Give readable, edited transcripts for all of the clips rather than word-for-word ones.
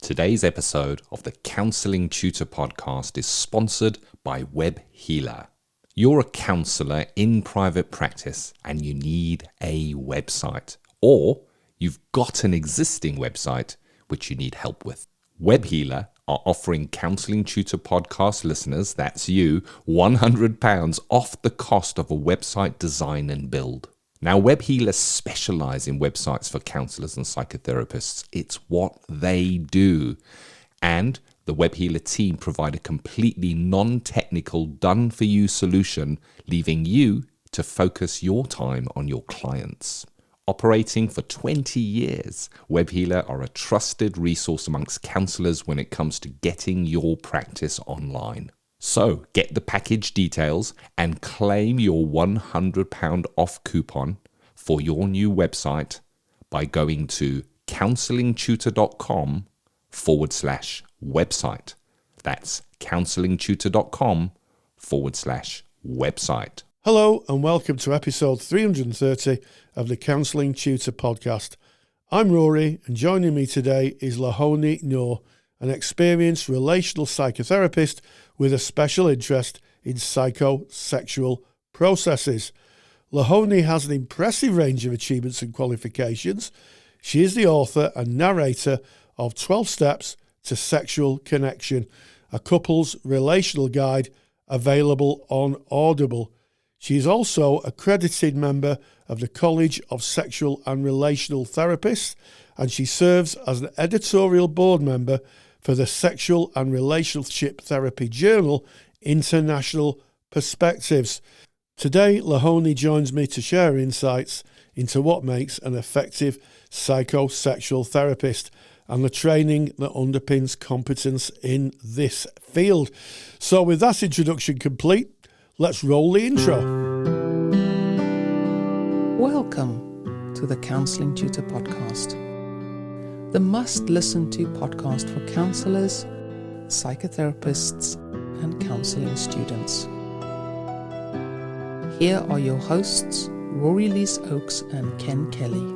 Today's episode of the Counselling Tutor Podcast is sponsored by Web Healer. You're a counsellor in private practice and you need a website, or you've got an existing website which you need help with. Web Healer are offering Counselling Tutor Podcast listeners, that's you, £100 off the cost of a website design and build. Now, Web Healers specialize in websites for counselors and psychotherapists. It's what they do. And the Web Healer team provide a completely non-technical, done-for-you solution, leaving you to focus your time on your clients. Operating for 20 years, Web Healer are a trusted resource amongst counselors when it comes to getting your practice online. So get the package details and claim your £100 off coupon for your new website by going to counsellingtutor.com/website. That's counsellingtutor.com/website. Hello and welcome to episode 330 of the Counselling Tutor Podcast. I'm Rory and joining me today is Lahoni Noor, an experienced relational psychotherapist with a special interest in psychosexual processes. Lahoni has an impressive range of achievements and qualifications. She is the author and narrator of 12 Steps to Sexual Connection, a couple's relational guide available on Audible. She is also an accredited member of the College of Sexual and Relational Therapists, and she serves as an editorial board member for the Sexual and Relationship Therapy Journal, International Perspectives. Today, Lahoni joins me to share insights into what makes an effective psychosexual therapist and the training that underpins competence in this field. So with that introduction complete, let's roll the intro. Welcome to the Counselling Tutor Podcast, the must-listen-to podcast for counsellors, psychotherapists, and counselling students. Here are your hosts, Rory Oakes and Ken Kelly.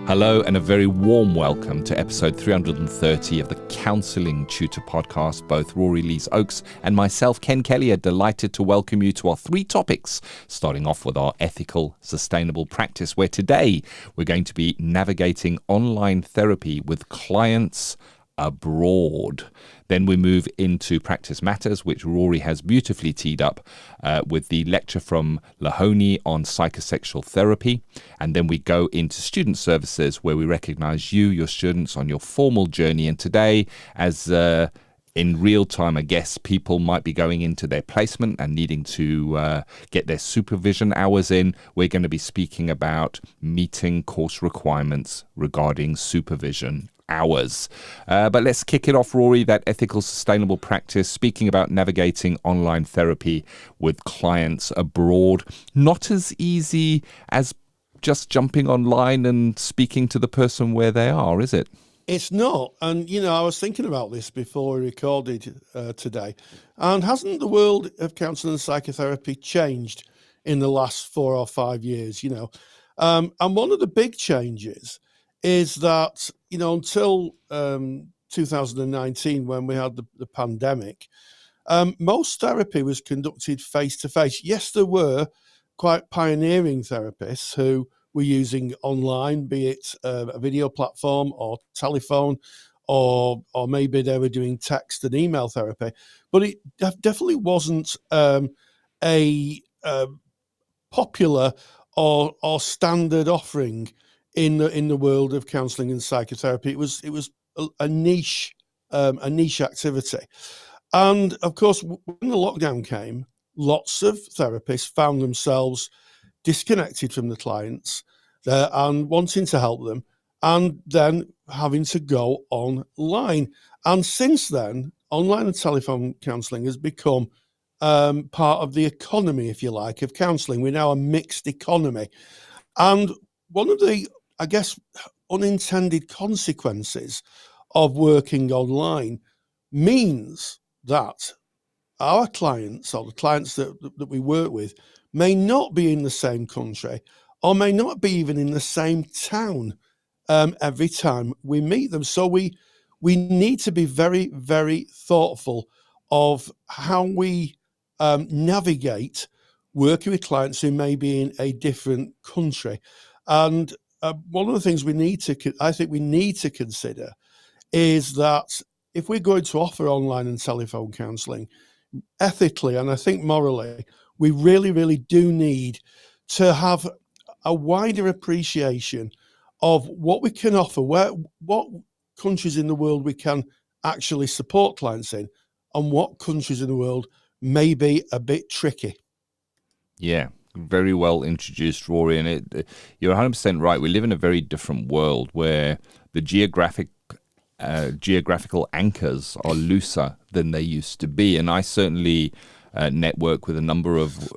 Hello and a very warm welcome to episode 330 of the Counselling Tutor Podcast. Both Rory Oakes and myself, Ken Kelly, are delighted to welcome you to our three topics, starting off with our ethical, sustainable practice, where today we're going to be navigating online therapy with clients abroad. Then we move into Practice Matters, which Rory has beautifully teed up with the lecture from Lahoni on psychosexual therapy. And then we go into Student Services, where we recognise you, your students, on your formal journey. And today, as in real time, I guess people might be going into their placement and needing to get their supervision hours in. We're going to be speaking about meeting course requirements regarding supervision hours. But let's kick it off, Rory, that ethical, sustainable practice, speaking about navigating online therapy with clients abroad. Not as easy as just jumping online and speaking to the person where they are, is it? It's not. And, I was thinking about this before we recorded today. And hasn't the world of counselling and psychotherapy changed in the last 4 or 5 years, And one of the big changes is that, until 2019, when we had the pandemic, most therapy was conducted face-to-face. Yes, there were quite pioneering therapists who were using online, be it a video platform or telephone, or maybe they were doing text and email therapy. But it definitely wasn't a popular or standard offering in the world of counselling and psychotherapy. It was a niche activity, and of course, when the lockdown came, lots of therapists found themselves disconnected from the clients and wanting to help them, and then having to go online. And since then, online and telephone counselling has become part of the economy, if you like, of counselling. We're now a mixed economy, and one of the, I guess, unintended consequences of working online means that our clients, or the clients that we work with, may not be in the same country or may not be even in the same town every time we meet them. So we we need to be very, very thoughtful of how we navigate working with clients who may be in a different country. And one of the things I think we need to consider is that if we're going to offer online and telephone counselling, ethically and I think morally, we really, really do need to have a wider appreciation of what we can offer, what countries in the world we can actually support clients in, and what countries in the world may be a bit tricky. Yeah, very well introduced, Rory. And you're 100% right. We live in a very different world where the geographical anchors are looser than they used to be. And I certainly network with a number of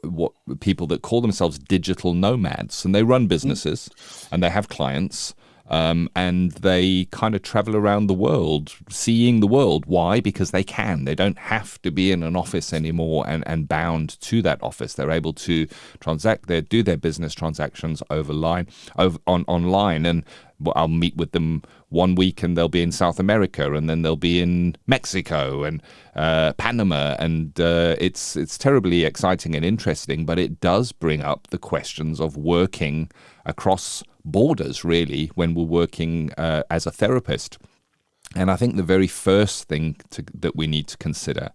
people that call themselves digital nomads, and they run businesses and they have clients. And they kind of travel around the world, seeing the world. Why? Because they can. They don't have to be in an office anymore and bound to that office. They're able to do their business transactions online. And I'll meet with them one week and they'll be in South America, and then they'll be in Mexico and Panama. And it's terribly exciting and interesting, but it does bring up the questions of working across borders, really, when we're working as a therapist. And I think the very first thing that we need to consider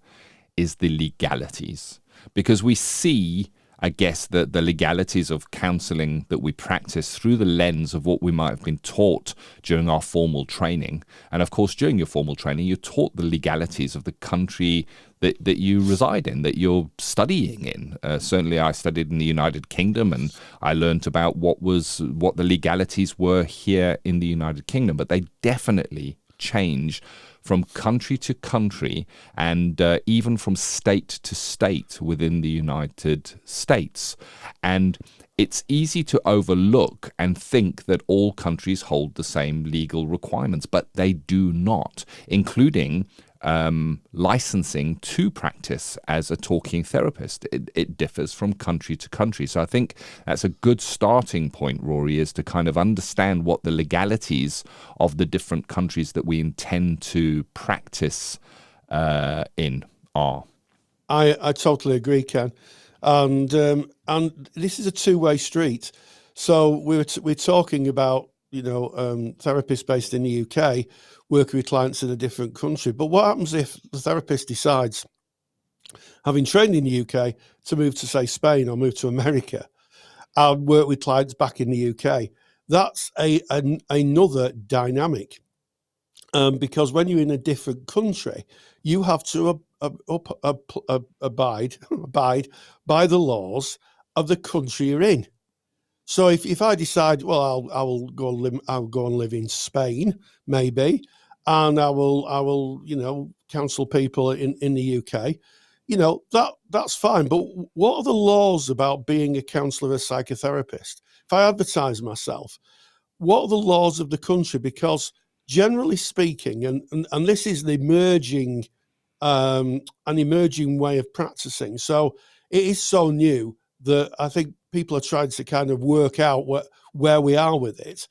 is the legalities, because we see, I guess, the legalities of counselling that we practice through the lens of what we might have been taught during our formal training. And of course, during your formal training, you're taught the legalities of the country that you reside in, that you're studying in. Certainly, I studied in the United Kingdom, and I learned about what the legalities were here in the United Kingdom. But they definitely change from country to country, and even from state to state within the United States. And it's easy to overlook and think that all countries hold the same legal requirements, but they do not, including licensing to practice as a talking therapist. It differs from country to country. So I think that's a good starting point, Rory, is to kind of understand what the legalities of the different countries that we intend to practice in are. I totally agree, Ken. And this is a two-way street. So we're talking about, therapists based in the UK working with clients in a different country. But what happens if the therapist decides, having trained in the UK, to move to, say, Spain or move to America and work with clients back in the UK? That's another dynamic. Because when you're in a different country, you have to abide by the laws of the country you're in. So if I decide, well, I'll go and live in Spain, maybe, and I will counsel people in the UK, that's fine. But what are the laws about being a counsellor, a psychotherapist? If I advertise myself, what are the laws of the country? Because generally speaking, and this is an emerging way of practicing. So it is so new that I think people are trying to kind of work out where we are with it.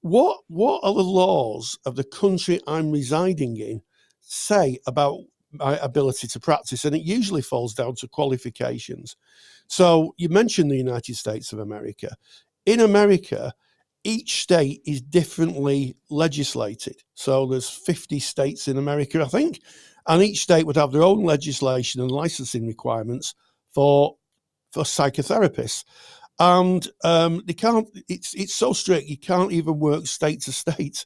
What are the laws of the country I'm residing in say about my ability to practice? And it usually falls down to qualifications. So you mentioned the United States of America. In America, each state is differently legislated. So there's 50 states in America, I think, and each state would have their own legislation and licensing requirements for psychotherapists. And they can't. It's so strict, you can't even work state to state.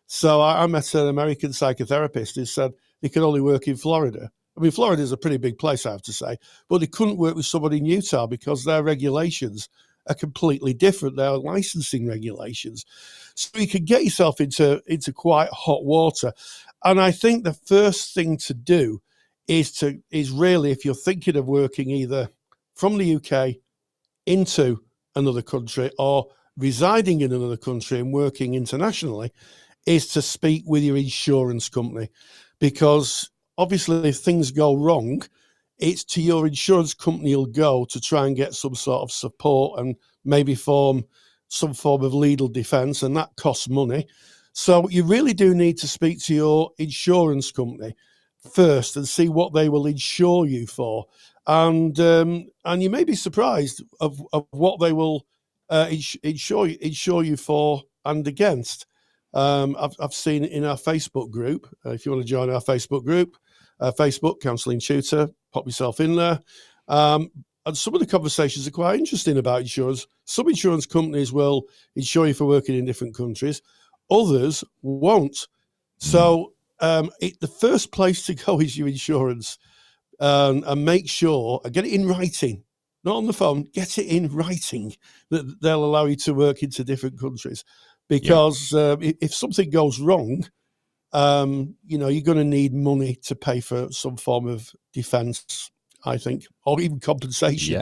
So I met an American psychotherapist who said they could only work in Florida. I mean, Florida is a pretty big place, I have to say, but they couldn't work with somebody in Utah because their regulations are completely different. Their licensing regulations. So you can get yourself into quite hot water. And I think the first thing to do is really, if you're thinking of working either from the UK into another country or residing in another country and working internationally, is to speak with your insurance company. Because obviously if things go wrong, it's to your insurance company you'll go to try and get some sort of support and maybe form some form of legal defense, and that costs money. So you really do need to speak to your insurance company first and see what they will insure you for. And you may be surprised of what they will insure you for and against. I've seen it in our Facebook group. If you want to join our Facebook group, Facebook Counselling Tutor, pop yourself in there. And some of the conversations are quite interesting about insurance. Some insurance companies will insure you for working in different countries. Others won't. So the first place to go is your insurance, and make sure, get it in writing, not on the phone, get it in writing that they'll allow you to work into different countries. Because if something goes wrong, you're going to need money to pay for some form of defence, I think, or even compensation.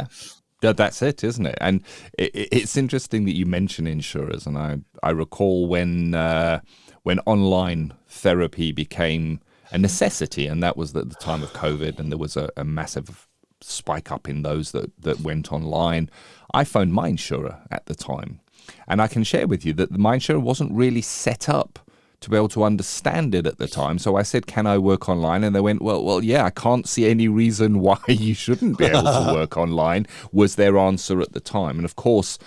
Yeah, that's it, isn't it? And it's interesting that you mention insurers. And I recall when online therapy became a necessity, and that was at the time of COVID, and there was a massive spike up in those that went online. I phoned my insurer at the time, and I can share with you that my insurer wasn't really set up to be able to understand it at the time. So I said, can I work online? And they went, well, yeah, I can't see any reason why you shouldn't be able to work online, was their answer at the time. And of course,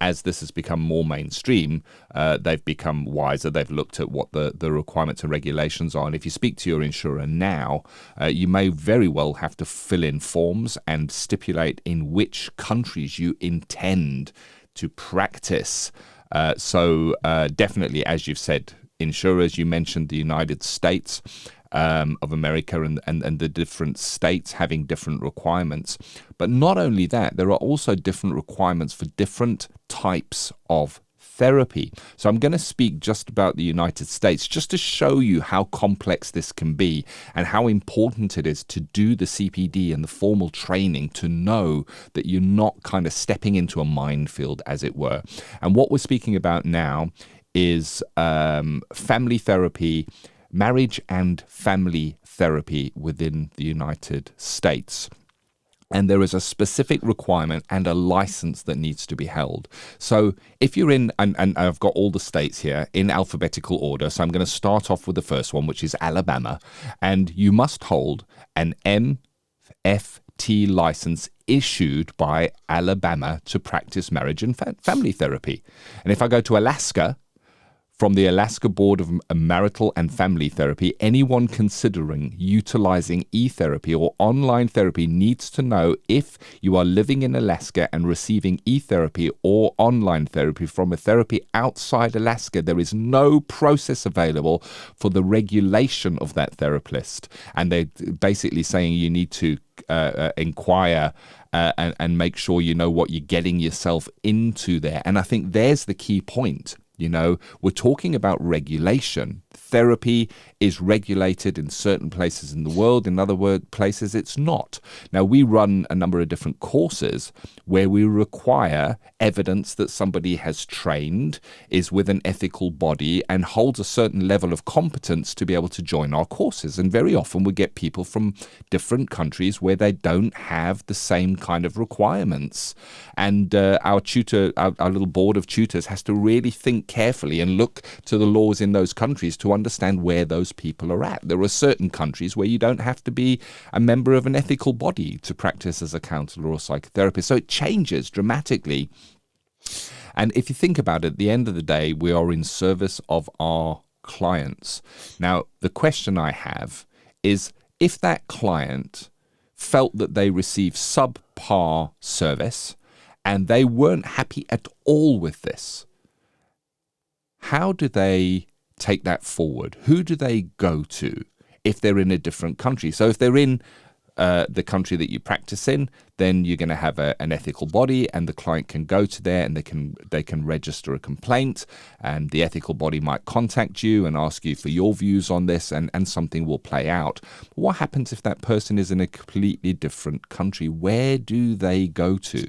as this has become more mainstream, they've become wiser. They've looked at what the requirements and regulations are. And if you speak to your insurer now, you may very well have to fill in forms and stipulate in which countries you intend to practice. So definitely, as you've said, insurers, you mentioned the United States of America and the different states having different requirements. But not only that, there are also different requirements for different types of therapy. So I'm going to speak just about the United States, just to show you how complex this can be and how important it is to do the CPD and the formal training to know that you're not kind of stepping into a minefield, as it were. And what we're speaking about now is family therapy, marriage and family therapy within the United States. And there is a specific requirement and a license that needs to be held. So if you're in, and I've got all the states here in alphabetical order, so I'm going to start off with the first one, which is Alabama, and you must hold an MFT license issued by Alabama to practice marriage and family therapy. And if I go to Alaska, from the Alaska Board of Marital and Family Therapy, anyone considering utilizing e-therapy or online therapy needs to know if you are living in Alaska and receiving e-therapy or online therapy from a therapy outside Alaska, there is no process available for the regulation of that therapist. And they're basically saying you need to inquire and make sure you know what you're getting yourself into there. And I think there's the key point. You know, we're talking about regulation. Therapy is regulated in certain places in the world. In other places, it's not. Now, we run a number of different courses where we require evidence that somebody has trained, is with an ethical body, and holds a certain level of competence to be able to join our courses. And very often we get people from different countries where they don't have the same kind of requirements. And our little board of tutors has to really think carefully and look to the laws in those countries to understand where those people are at. There are certain countries where you don't have to be a member of an ethical body to practice as a counselor or psychotherapist. So it changes dramatically. And if you think about it, at the end of the day, we are in service of our clients. Now, the question I have is, if that client felt that they received subpar service and they weren't happy at all with this, how do they take that forward? Who do they go to if they're in a different country? So if they're in the country that you practice in, then you're going to have an ethical body, and the client can go to there and they can register a complaint, and the ethical body might contact you and ask you for your views on this, and something will play out. But what happens if that person is in a completely different country? Where do they go to?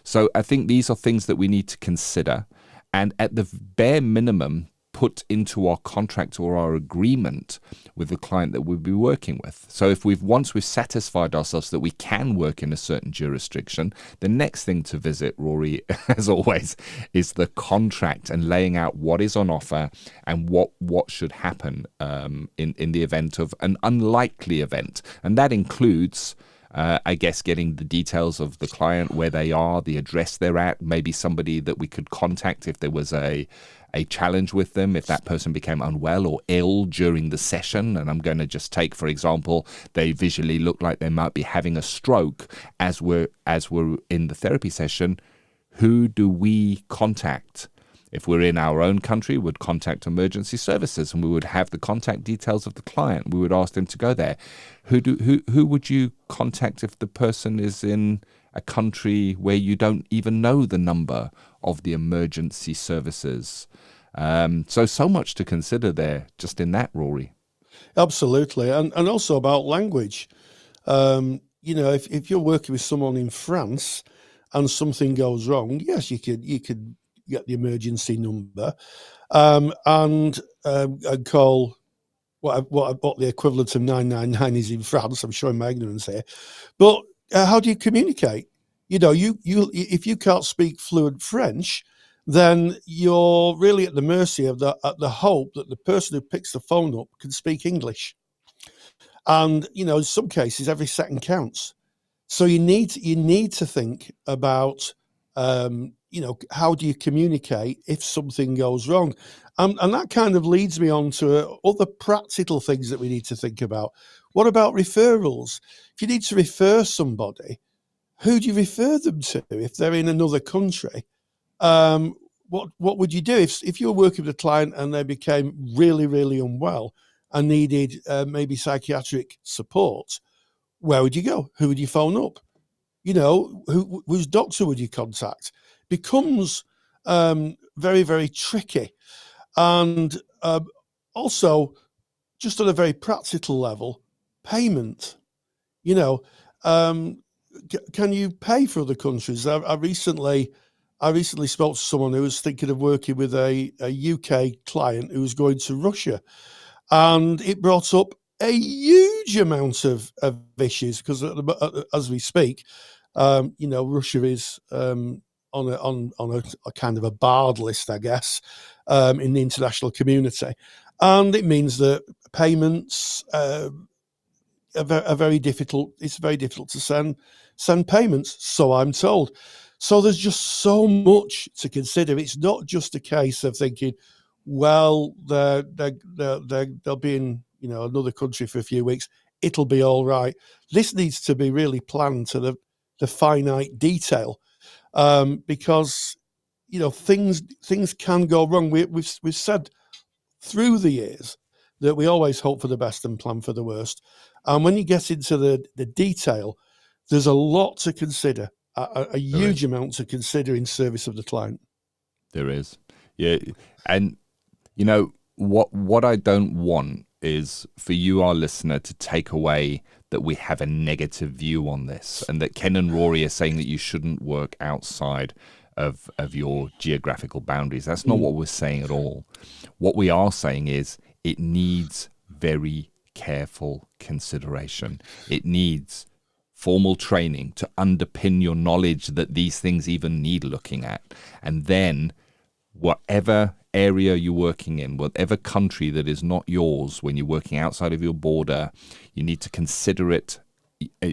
So I think these are things that we need to consider. And at the bare minimum, put into our contract or our agreement with the client that we'll be working with. So if once we've satisfied ourselves that we can work in a certain jurisdiction, the next thing to visit, Rory, as always, is the contract and laying out what is on offer and what should happen in the event of an unlikely event. And that includes I guess getting the details of the client, where they are, the address they're at, maybe somebody that we could contact if there was a challenge with them, if that person became unwell or ill during the session. And I'm going to just take, for example, they visually look like they might be having a stroke as we're in the therapy session. Who do we contact? If we're in our own country, we'd contact emergency services and we would have the contact details of the client. We would ask them to go there. Who would you contact if the person is in a country where you don't even know the number of the emergency services? So much to consider there, just in that, Rory. Absolutely. And also about language. If you're working with someone in France and something goes wrong, yes, you could get the emergency number and call what the equivalent of 999 is in France. I'm showing my ignorance here, but how do you communicate? If you can't speak fluent French, then you're really at the mercy of the hope that the person who picks the phone up can speak English. And in some cases, every second counts. So you need to think about how do you communicate if something goes wrong? And that kind of leads me on to other practical things that we need to think about. What about referrals? If you need to refer somebody, who do you refer them to if they're in another country? What would you do if you were working with a client and they became really, really unwell and needed maybe psychiatric support? Where would you go? Who would you phone up? Whose doctor would you contact? Becomes very, very tricky. And also, just on a very practical level, payment. Can you pay for other countries? I recently spoke to someone who was thinking of working with a UK client who was going to Russia, and it brought up a huge amount of issues because as we speak, Russia is on a kind of a barred list, I guess, in the international community, and it means that payments are very difficult. It's very difficult to send payments, so I'm told. So there's just so much to consider. It's not just a case of thinking, well, they'll be in another country for a few weeks, it'll be all right. This needs to be really planned to the finite detail, because things can go wrong. We've said through the years that we always hope for the best and plan for the worst. And when you get into the detail, there's a lot to consider, a huge amount to consider in service of the client. There is. Yeah. And, what I don't want is for you, our listener, to take away that we have a negative view on this and that Ken and Rory are saying that you shouldn't work outside of your geographical boundaries. That's not what we're saying at all. What we are saying is it needs very careful consideration. It needs formal training to underpin your knowledge that these things even need looking at. And then whatever area you're working in, whatever country that is not yours, when you're working outside of your border, you need to consider it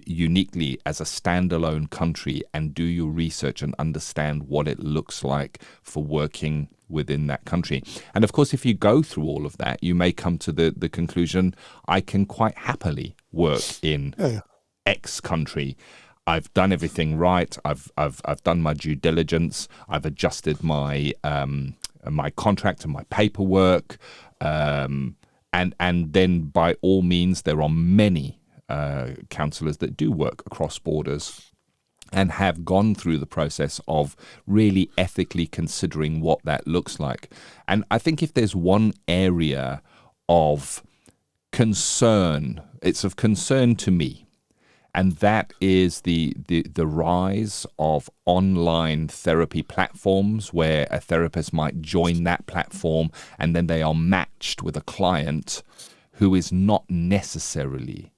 uniquely as a standalone country and do your research and understand what it looks like for working within that country. And of course, if you go through all of that, you may come to the conclusion, I can quite happily work in X country. I've done everything right. I've done my due diligence. I've adjusted my my contract and my paperwork, and then by all means, there are many counsellors that do work across borders and have gone through the process of really ethically considering what that looks like. And I think if there's one area of concern, it's of concern to me, And that is the rise of online therapy platforms where a therapist might join that platform and then they are matched with a client who is not necessarily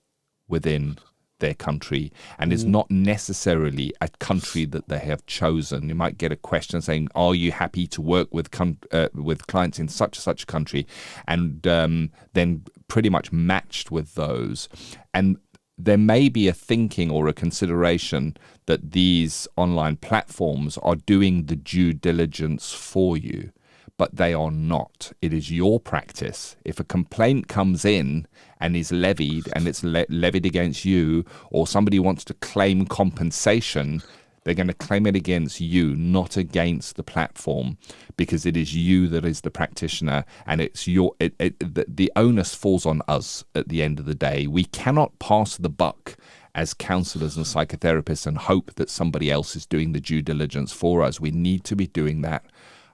within their country and is not necessarily a country that they have chosen. You might get a question saying, "Are you happy to work with clients in such and such a country?" And then pretty much matched with those. And there may be a thinking or a consideration that these online platforms are doing the due diligence for you, but they are not. It is your practice. If a complaint comes in and is levied and it's levied against you, or somebody wants to claim compensation, they're going to claim it against you, not against the platform, because it is you that is the practitioner, and it's the onus falls on us at the end of the day. We cannot pass the buck as counselors and psychotherapists and hope that somebody else is doing the due diligence for us. We need to be doing that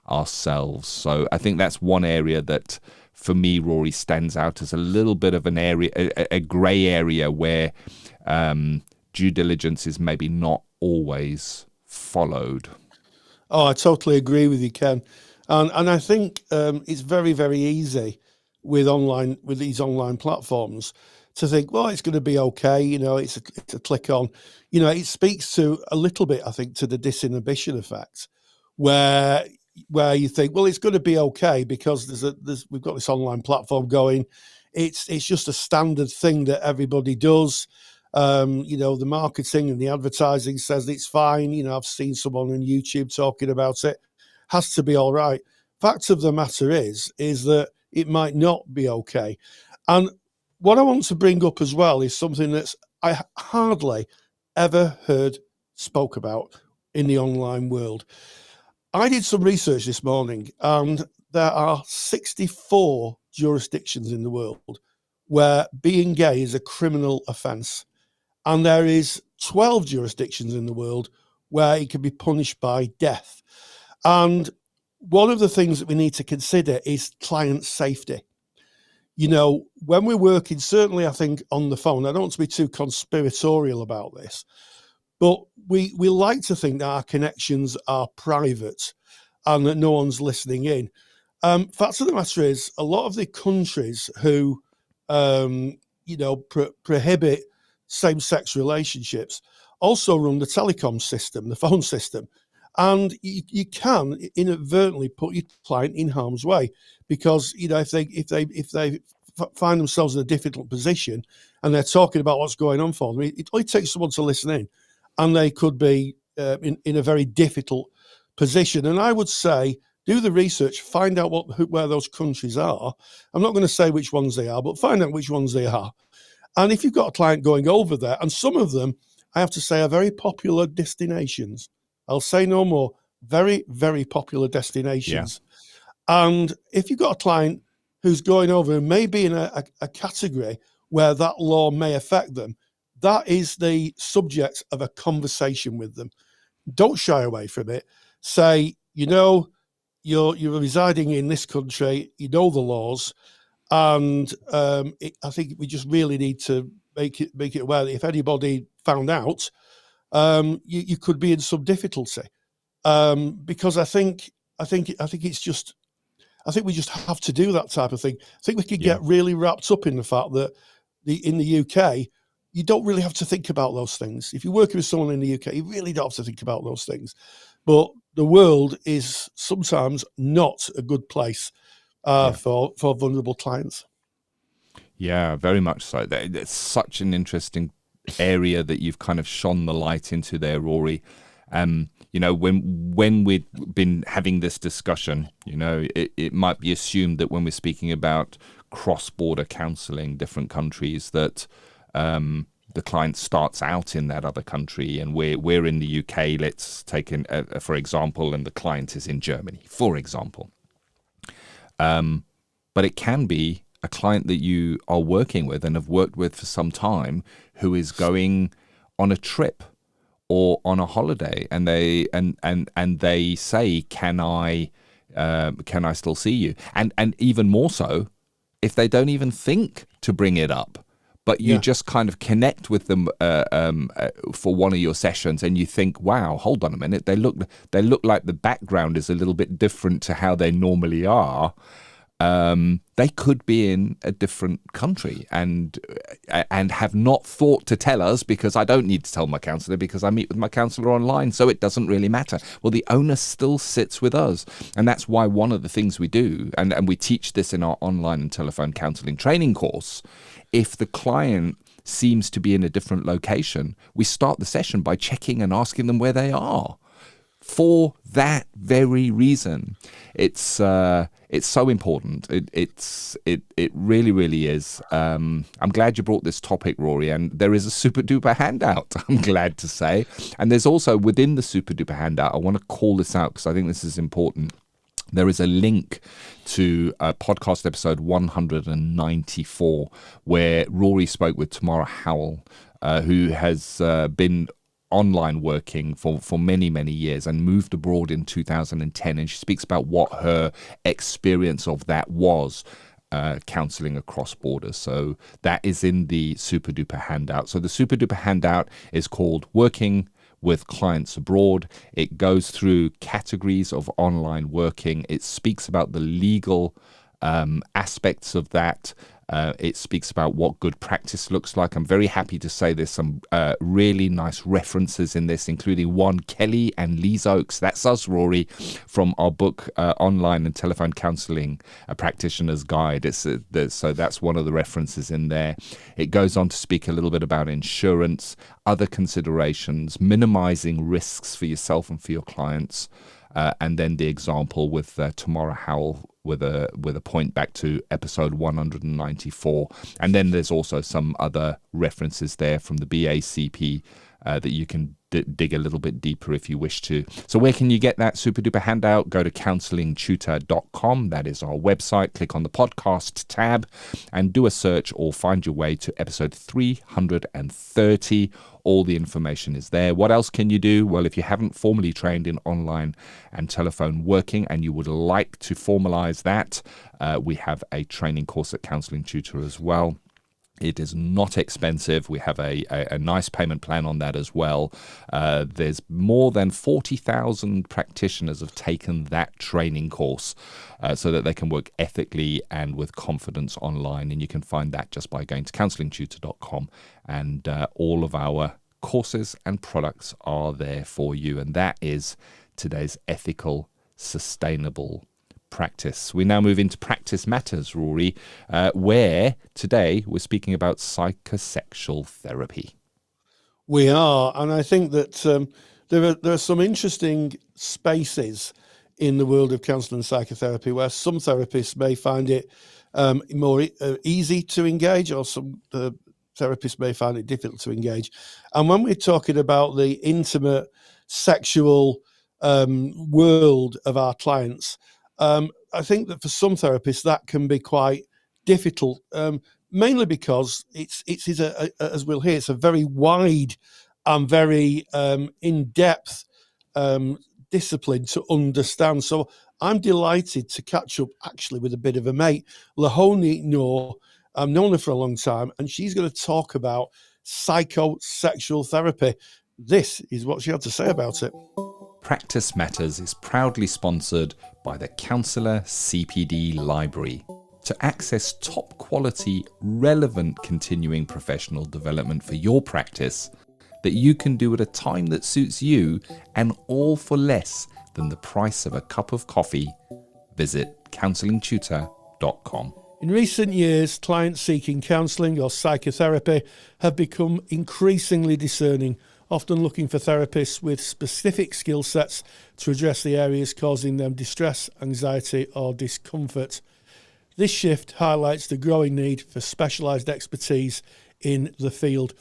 ourselves. So I think that's one area that, for me, Rory, stands out as a little bit of an area, a grey area where due diligence is maybe not always followed. Oh, I totally agree with you, Ken. And I think it's very, very easy with these online platforms to think, well, it's going to be okay. It's a click on. It speaks to a little bit, I think, to the disinhibition effect, where you think, well, it's going to be okay because we've got this online platform going. It's just a standard thing that everybody does. The marketing and the advertising says it's fine. I've seen someone on YouTube talking about it. Has to be all right. Fact of the matter is that it might not be okay. And what I want to bring up as well is something that I hardly ever heard spoke about in the online world. I did some research this morning, and there are 64 jurisdictions in the world where being gay is a criminal offence. And there is 12 jurisdictions in the world where it can be punished by death. And one of the things that we need to consider is client safety. When we're working, certainly I think on the phone, I don't want to be too conspiratorial about this, but we like to think that our connections are private and that no one's listening in. Fact of the matter is, a lot of the countries who, prohibit same-sex relationships also run the telecom system, the phone system, and you can inadvertently put your client in harm's way because if they find themselves in a difficult position and they're talking about what's going on for them, it only takes someone to listen in, and they could be in a very difficult position. And I would say, do the research, find out where those countries are. I'm not going to say which ones they are, but find out which ones they are. And if you've got a client going over there, and some of them, I have to say, are very popular destinations. I'll say no more. Very, very popular destinations. Yeah. And if you've got a client who's going over and may be in a category where that law may affect them, that is the subject of a conversation with them. Don't shy away from it. Say, you're residing in this country, you know the laws. And I think we just really need to make it aware that if anybody found out, you could be in some difficulty. Because I think we just have to do that type of thing. I think we could get really wrapped up in the fact that in the UK, you don't really have to think about those things. If you're working with someone in the UK, you really don't have to think about those things. But the world is sometimes not a good place for vulnerable clients. Yeah, very much so. It's such an interesting area that you've kind of shone the light into there, Rory. When we've been having this discussion, it might be assumed that when we're speaking about cross-border counselling, different countries, that the client starts out in that other country, and we're in the UK. Let's take for example, and the client is in Germany, for example. But it can be a client that you are working with and have worked with for some time who is going on a trip or on a holiday, and they say, can I still see you? And even more so, if they don't even think to bring it up, but you just kind of connect with them for one of your sessions, and you think, wow, hold on a minute, they look like the background is a little bit different to how they normally are. They could be in a different country and have not thought to tell us, because I don't need to tell my counsellor because I meet with my counsellor online, so it doesn't really matter. Well, the onus still sits with us, and that's why one of the things we do, and we teach this in our online and telephone counselling training course, if the client seems to be in a different location, we start the session by checking and asking them where they are. For that very reason, it's so important. It really, really is. I'm glad you brought this topic, Rory, and there is a super duper handout, I'm glad to say. And there's also, within the super duper handout, I want to call this out because I think this is important. There is a link to podcast episode 194 where Rory spoke with Tamara Howell, who has been online working for many, many years and moved abroad in 2010. And she speaks about what her experience of that was, counselling across borders. So that is in the super duper handout. So the super duper handout is called Working with Clients Abroad. It goes through categories of online working. It speaks about the legal aspects of that. It speaks about what good practice looks like. I'm very happy to say there's some really nice references in this, including one, Kelly and Lise Oakes. That's us, Rory, from our book, Online and Telephone Counselling, A Practitioner's Guide. So that's one of the references in there. It goes on to speak a little bit about insurance, other considerations, minimizing risks for yourself and for your clients. And then the example with Tamara Howell with a point back to episode 194. And then there's also some other references there from the BACP that you can dig a little bit deeper if you wish to. So where can you get that super duper handout? Go to counsellingtutor.com. That is our website. Click on the podcast tab and do a search or find your way to episode 330. All the information is there. What else can you do? Well, if you haven't formally trained in online and telephone working and you would like to formalize that, we have a training course at Counselling Tutor as well. It is not expensive. We have a nice payment plan on that as well. There's more than 40,000 practitioners have taken that training course so that they can work ethically and with confidence online. And you can find that just by going to counsellingtutor.com. And all of our courses and products are there for you. And that is today's ethical, sustainable practice. We now move into Practice Matters, Rory, where today we're speaking about psychosexual therapy. We are, and I think that there are some interesting spaces in the world of counselling and psychotherapy where some therapists may find it more easy to engage, or some therapists may find it difficult to engage. And when we're talking about the intimate sexual world of our clients, I think that for some therapists that can be quite difficult, mainly because it's as we'll hear, it's a very wide and very in-depth discipline to understand. So I'm delighted to catch up actually with a bit of a mate, Lahoni Noor. I've known her for a long time, and she's going to talk about psychosexual therapy. This is what she had to say about it. Practice Matters is proudly sponsored by the Counsellor CPD Library. To access top quality, relevant continuing professional development for your practice that you can do at a time that suits you, and all for less than the price of a cup of coffee, visit counsellingtutor.com. In recent years, clients seeking counselling or psychotherapy have become increasingly discerning, often looking for therapists with specific skill sets to address the areas causing them distress, anxiety or discomfort. This shift highlights the growing need for specialised expertise in the field.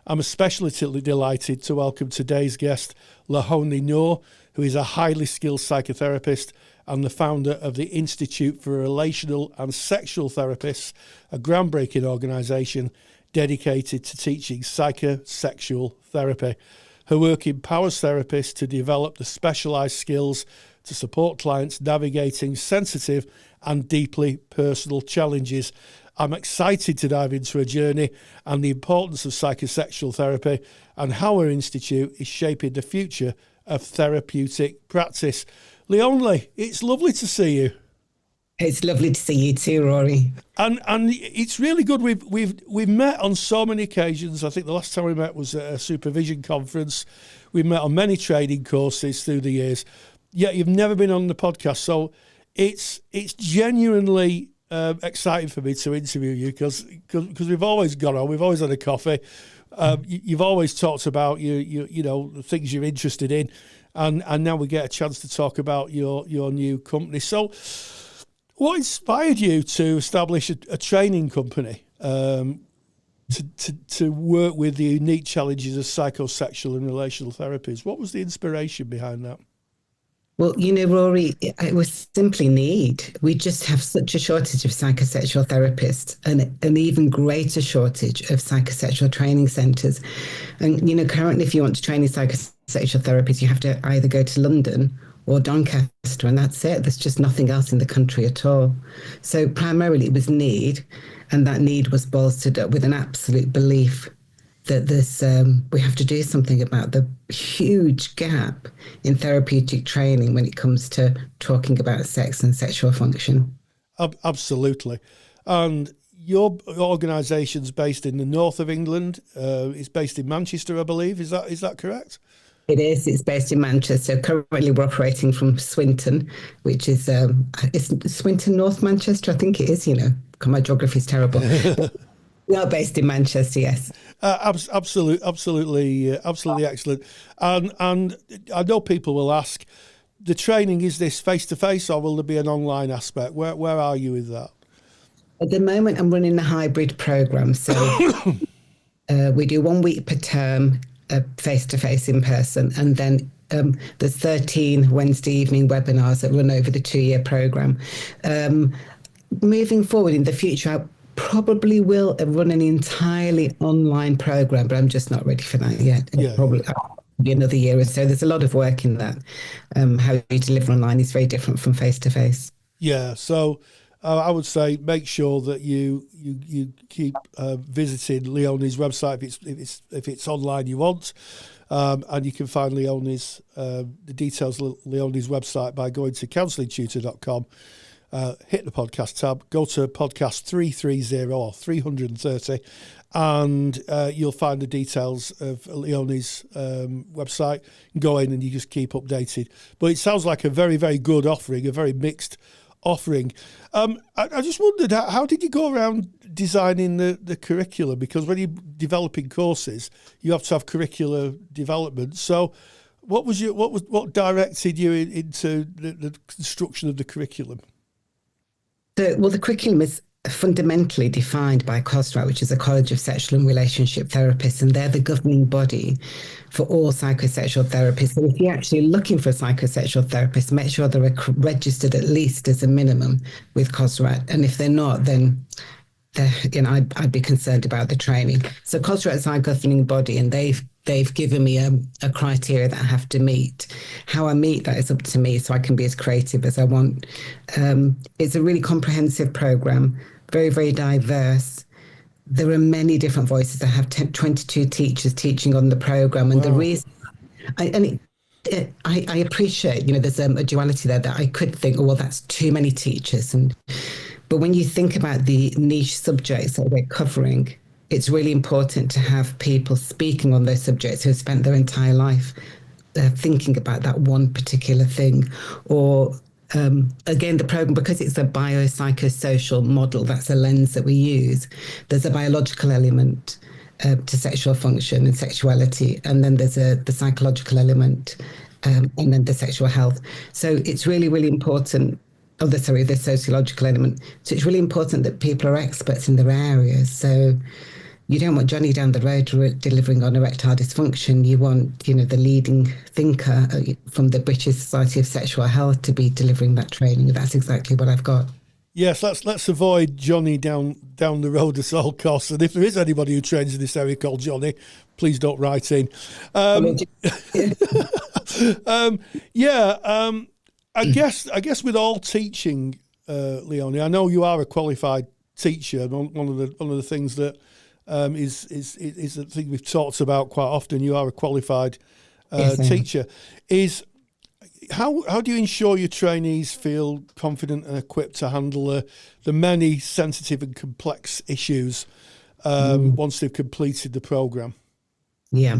I'm especially delighted to welcome today's guest, Lahoni Noor, who is a highly skilled psychotherapist and the founder of the Institute for Relational and Sexual Therapists, a groundbreaking organisation dedicated to teaching psychosexual therapy. Her work empowers therapists to develop the specialised skills to support clients navigating sensitive and deeply personal challenges. I'm excited to dive into a journey and the importance of psychosexual therapy and how our institute is shaping the future of therapeutic practice. Leonie, it's lovely to see you. It's lovely to see you too, Rory. And it's really good. We've met on so many occasions. I think the last time we met was at a supervision conference. We've met on many training courses through the years. Yet you've never been on the podcast, so it's genuinely exciting for me to interview you because we've always gone on. We've always had a coffee. You've always talked about you know the things you're interested in, and now we get a chance to talk about your new company. So, what inspired you to establish a training company to work with the unique challenges of psychosexual and relational therapies? What was the inspiration behind that? Well, you know, Rory, it was simply need. We just have such a shortage of psychosexual therapists and an even greater shortage of psychosexual training centres. And, you know, currently, if you want to train in psychosexual therapies, you have to either go to London or Doncaster, and that's it. There's just nothing else in the country at all. So primarily it was need, and that need was bolstered up with an absolute belief that we have to do something about the huge gap in therapeutic training when it comes to talking about sex and sexual function. Absolutely. And your organisation's based in the north of England. It's based in Manchester, I believe. Is that correct? It is. It's based in Manchester. Currently, we're operating from Swinton, which is it's Swinton, North Manchester. I think it is. You know, my geography is terrible. We are based in Manchester, yes. Absolutely excellent. And I know people will ask, the training, is this face-to-face or will there be an online aspect? Where are you with that? At the moment, I'm running a hybrid programme. So we do 1 week per term, face-to-face in person, and then there's 13 Wednesday evening webinars that run over the 2-year programme. Moving forward in the future, I probably will run an entirely online program, but I'm just not ready for that yet. Yeah. Probably be another year or so. There's a lot of work in that. How you deliver online is very different from face to face. Yeah, so I would say make sure that you keep visiting Leonie's website if it's online you want, and you can find Leonie's the details of Leonie's website by going to counsellingtutor.com. Hit the podcast tab, go to podcast 330 or 330, and you'll find the details of Leonie's website. Go in and you just keep updated. But it sounds like a very, very good offering, a very mixed offering. I just wondered, how did you go around designing the curriculum? Because when you're developing courses, you have to have curricular development. So what directed you into the construction of the curriculum? Well, the curriculum is fundamentally defined by COSRAT, which is a College of Sexual and Relationship Therapists, and they're the governing body for all psychosexual therapists. So if you're actually looking for a psychosexual therapist, make sure they're registered at least as a minimum with COSRAT, and if they're not, then I'd be concerned about the training. So COSRAT is our governing body, and they've given me a criteria that I have to meet. How I meet that is up to me, so I can be as creative as I want. It's a really comprehensive program, very, very diverse. There are many different voices. I have 22 teachers teaching on the program, and wow. The reason I appreciate, there's a duality there that I could think, oh, well, that's too many teachers. But when you think about the niche subjects that we're covering, it's really important to have people speaking on those subjects who have spent their entire life thinking about that one particular thing. Or again, the program, because it's a biopsychosocial model, that's a lens that we use. There's a biological element to sexual function and sexuality, and then there's the psychological element, and then the sexual health. So it's really, really important. The sociological element. So it's really important that people are experts in their areas. So you don't want Johnny down the road delivering on erectile dysfunction. You want, the leading thinker from the British Society of Sexual Health to be delivering that training. That's exactly what I've got. Yes, let's avoid Johnny down the road at all costs. And if there is anybody who trains in this area called Johnny, please don't write in. I guess with all teaching, Leonie, I know you are a qualified teacher, and one of the things that is the thing we've talked about quite often. You are a qualified teacher. Is how do you ensure your trainees feel confident and equipped to handle the many sensitive and complex issues once they've completed the program? Yeah.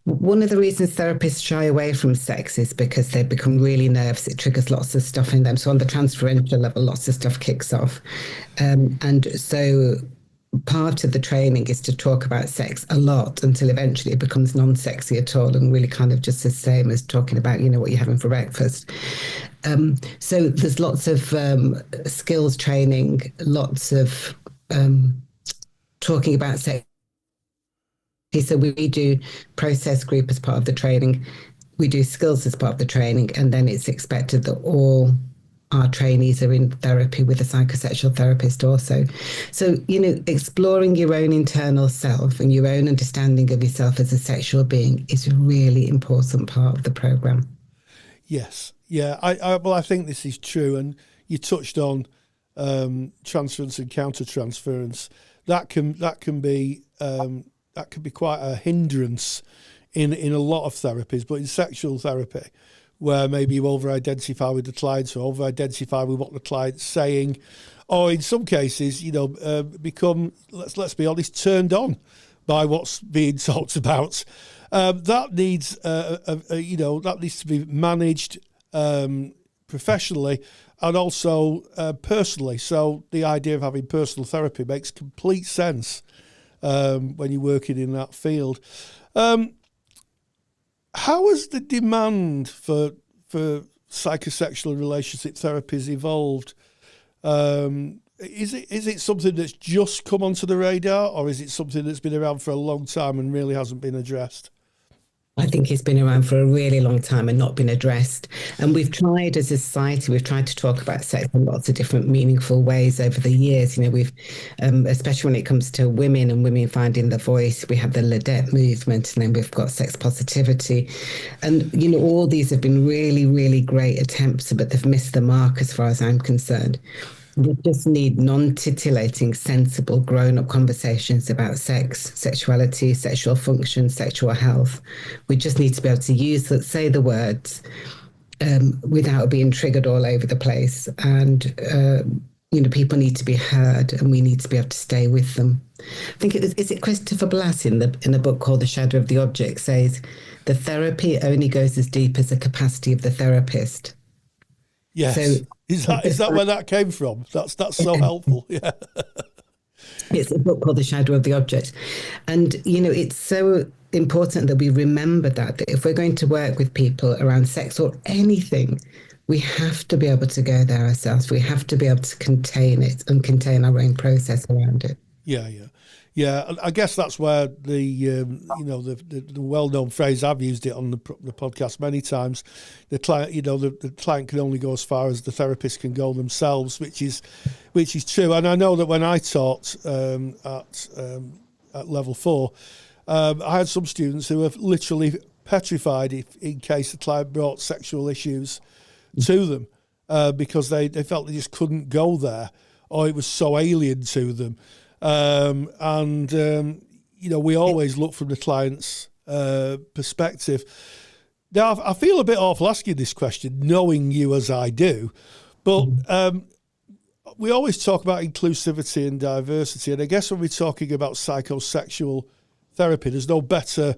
One of the reasons therapists shy away from sex is because they become really nervous. It triggers lots of stuff in them. So on the transferential level, lots of stuff kicks off. And so part of the training is to talk about sex a lot until eventually it becomes non-sexy at all and really kind of just the same as talking about, what you're having for breakfast. So there's lots of skills training, lots of talking about sex. So we do process group as part of the training. We do skills as part of the training, and then it's expected that all our trainees are in therapy with a psychosexual therapist also. So, exploring your own internal self and your own understanding of yourself as a sexual being is a really important part of the program. Yes. Yeah. I think this is true. And you touched on transference and counter-transference. That can be quite a hindrance in a lot of therapies, but in sexual therapy, where maybe you over-identify with the client or over-identify with what the client's saying, or in some cases, become, let's be honest, turned on by what's being talked about. That needs to be managed professionally and also personally. So the idea of having personal therapy makes complete sense when you're working in that field. How has the demand for psychosexual relationship therapies evolved? Is it something that's just come onto the radar, or is it something that's been around for a long time and really hasn't been addressed? I think it's been around for a really long time and not been addressed. And we've tried as a society, we've tried to talk about sex in lots of different meaningful ways over the years. We've, especially when it comes to women and women finding their voice, we have the Ladette movement, and then we've got sex positivity. And, all these have been really, really great attempts, but they've missed the mark as far as I'm concerned. We just need non-titillating, sensible, grown-up conversations about sex, sexuality, sexual function, sexual health. We just need to be able to say the words without being triggered all over the place. And, people need to be heard, and we need to be able to stay with them. I think is it Christopher Blass in a book called The Shadow of the Object says, the therapy only goes as deep as the capacity of the therapist. Yes. So, is that where that came from? That's so helpful. Yeah. It's a book called The Shadow of the Object. And, it's so important that we remember that if we're going to work with people around sex or anything, we have to be able to go there ourselves. We have to be able to contain it and contain our own process around it. Yeah, I guess that's where the well-known phrase, I've used it on the podcast many times. The client, the client can only go as far as the therapist can go themselves, which is true. And I know that when I taught at level 4, I had some students who were literally petrified in case the client brought sexual issues to them because they felt they just couldn't go there, or it was so alien to them. We always look from the client's perspective. Now, I feel a bit awful asking this question, knowing you as I do, but we always talk about inclusivity and diversity, and I guess when we're talking about psychosexual therapy, there's no better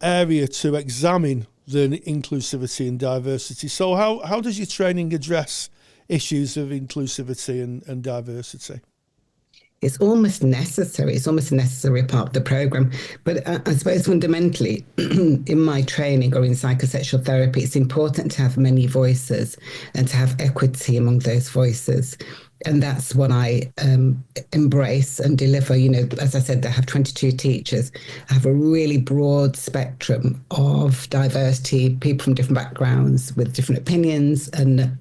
area to examine than inclusivity and diversity. So how does your training address issues of inclusivity and diversity? It's almost necessary. It's almost a necessary part of the program. But I suppose fundamentally, in my training or in psychosexual therapy, it's important to have many voices and to have equity among those voices. And that's what I embrace and deliver. As I said, I have 22 teachers. I have a really broad spectrum of diversity, people from different backgrounds with different opinions and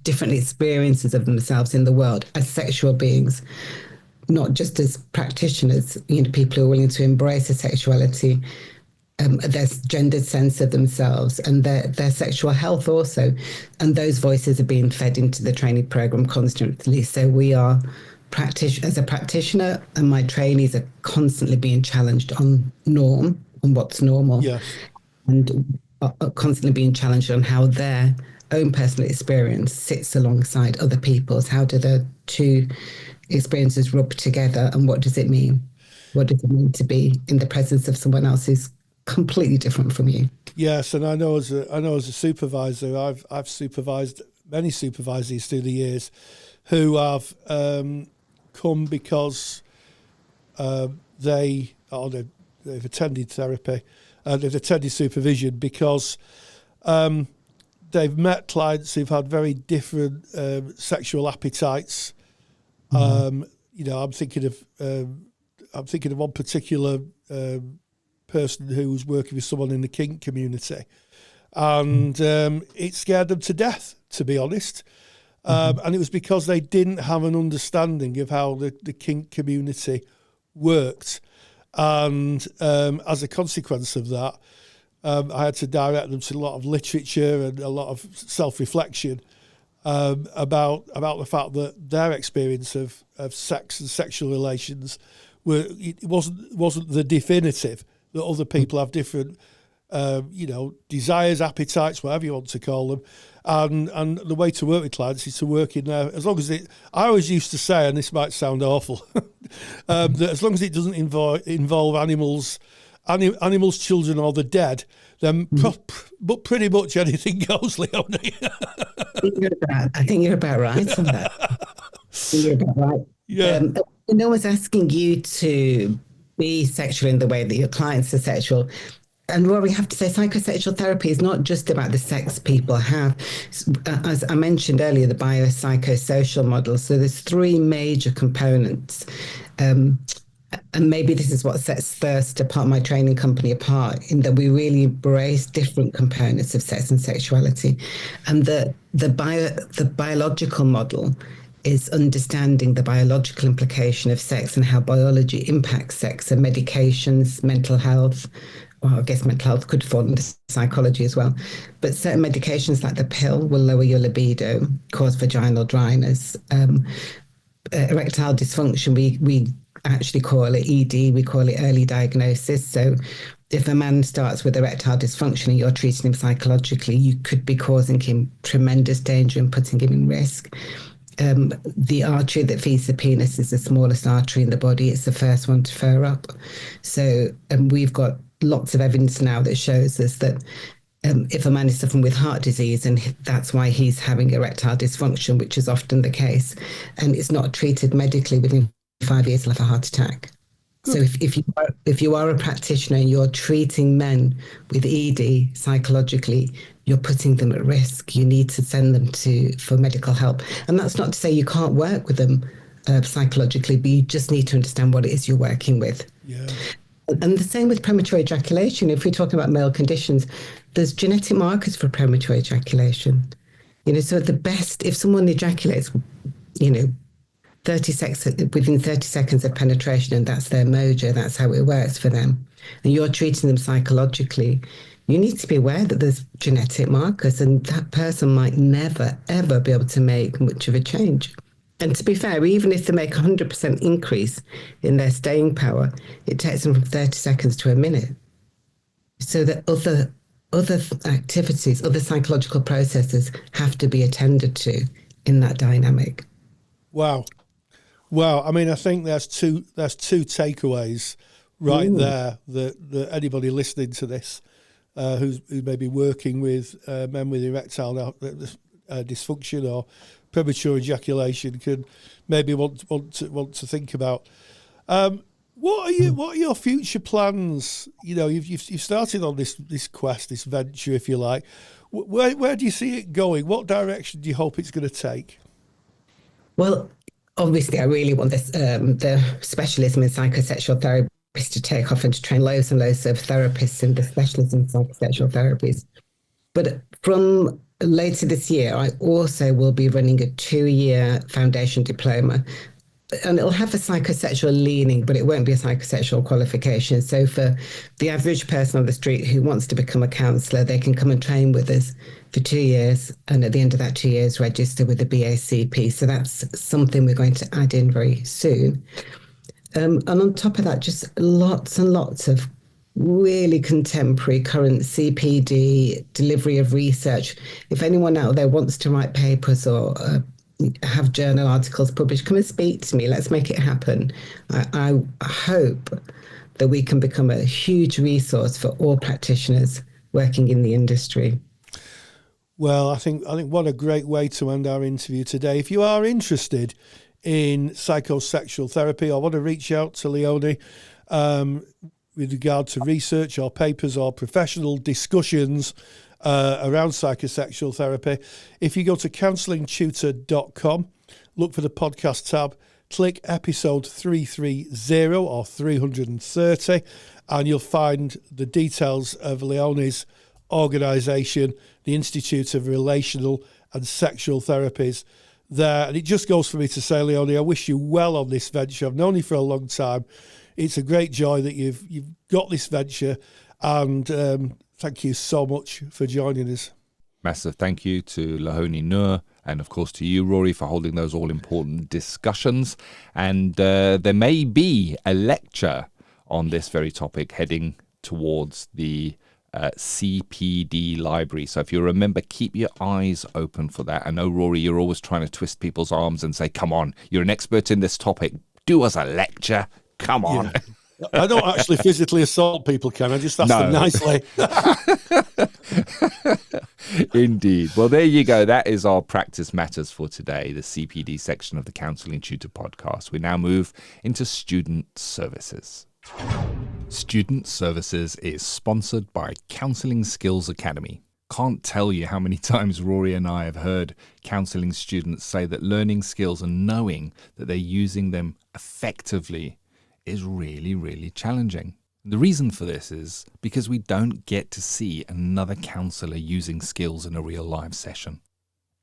different experiences of themselves in the world as sexual beings. Not just as practitioners, people who are willing to embrace their sexuality, their gendered sense of themselves and their sexual health also. And those voices are being fed into the training program constantly. So we are as a practitioner, and my trainees are constantly being challenged on what's normal, Yes. and are constantly being challenged on how their own personal experience sits alongside other people's. How do the two experiences rub together, and what does it mean? What does it mean to be in the presence of someone else who's completely different from you? Yes, and I know as a supervisor, I've supervised many supervisees through the years who have come because they've attended therapy, they've attended supervision because they've met clients who've had very different sexual appetites. I'm thinking of one particular person who was working with someone in the kink community, and it scared them to death, to be honest. And it was because they didn't have an understanding of how the kink community worked. And as a consequence of that, I had to direct them to a lot of literature and a lot of self-reflection about the fact that their experience of sex and sexual relations wasn't the definitive, that other people have different desires, appetites, whatever you want to call them. And the way to work with clients is to work in there, as long as I always used to say, and this might sound awful, that as long as it doesn't involve animals, children, or the dead, then but pretty much anything goes, Leonie. I think you're about right on that. You're about right. Yeah. No one's asking you to be sexual in the way that your clients are sexual. And Rory, we have to say, psychosexual therapy is not just about the sex people have. As I mentioned earlier, the biopsychosocial model. So there's three major components. And maybe this is what sets Thirst apart, my training company, apart, in that we really embrace different components of sex and sexuality. And the biological model is understanding the biological implication of sex and how biology impacts sex and medications, mental health. Well, I guess mental health could fall into psychology as well. But certain medications like the pill will lower your libido, cause vaginal dryness. Erectile dysfunction, we actually call it ED, we call it early diagnosis. So if a man starts with erectile dysfunction and you're treating him psychologically, you could be causing him tremendous danger and putting him in risk. The artery that feeds the penis is the smallest artery in the body. It's the first one to fur up. So we've got lots of evidence now that shows us that if a man is suffering with heart disease, and that's why he's having erectile dysfunction, which is often the case, and it's not treated medically, within 5 years he'll have a heart attack. So if you are a practitioner and you're treating men with ED psychologically, you're putting them at risk. You need to send them for medical help. And that's not to say you can't work with them psychologically, but you just need to understand what it is you're working with. Yeah. And the same with premature ejaculation. If we're talking about male conditions, there's genetic markers for premature ejaculation. So if someone ejaculates, 30 seconds, within 30 seconds of penetration, and that's their mojo, that's how it works for them, and you're treating them psychologically, you need to be aware that there's genetic markers, and that person might never, ever be able to make much of a change. And to be fair, even if they make 100% increase in their staying power, it takes them from 30 seconds to a minute. So that other activities, other psychological processes have to be attended to in that dynamic. Wow. I mean, I think there's two takeaways right there that anybody listening to this who may be working with men with erectile dysfunction or premature ejaculation could maybe want to think about. What are your future plans? You've started on this quest, this venture, if you like. Where do you see it going? What direction do you hope it's going to take? Well, obviously, I really want this the specialism in psychosexual therapy to take off and to train loads and loads of therapists in the specialism in psychosexual therapies. But from later this year, I also will be running a 2-year foundation diploma and it'll have a psychosexual leaning, but it won't be a psychosexual qualification. So for the average person on the street who wants to become a counsellor, they can come and train with us for 2 years, and at the end of that 2 years, register with the BACP. So that's something we're going to add in very soon. And on top of that, just lots and lots of really contemporary, current CPD, delivery of research. If anyone out there wants to write papers or have journal articles published, come and speak to me. Let's make it happen. I hope that we can become a huge resource for all practitioners working in the industry. Well, I think what a great way to end our interview today. If you are interested in psychosexual therapy or want to reach out to Leonie with regard to research or papers or professional discussions around psychosexual therapy, if you go to counsellingtutor.com, look for the podcast tab, click episode 330 or 330, and you'll find the details of Leonie's organisation, the Institute of Relational and Sexual Therapies there. And it just goes for me to say, Leonie, I wish you well on this venture. I've known you for a long time. It's a great joy that you've got this venture, and thank you so much for joining us. Massive thank you to Leonie Noor, and of course to you, Rory, for holding those all-important discussions. And there may be a lecture on this very topic heading towards the CPD library. So if you remember, keep your eyes open for that. I know, Rory, you're always trying to twist people's arms and say, come on, you're an expert in this topic. Do us a lecture. Come on. Yeah. I don't actually physically assault people, Ken. I just ask them nicely. Indeed. Well, there you go. That is our Practice Matters for today, the CPD section of the Counselling Tutor Podcast. We now move into Student Services. Student Services is sponsored by Counselling Skills Academy. Can't tell you how many times Rory and I have heard counselling students say that learning skills and knowing that they're using them effectively is really, really challenging. The reason for this is because we don't get to see another counsellor using skills in a real live session.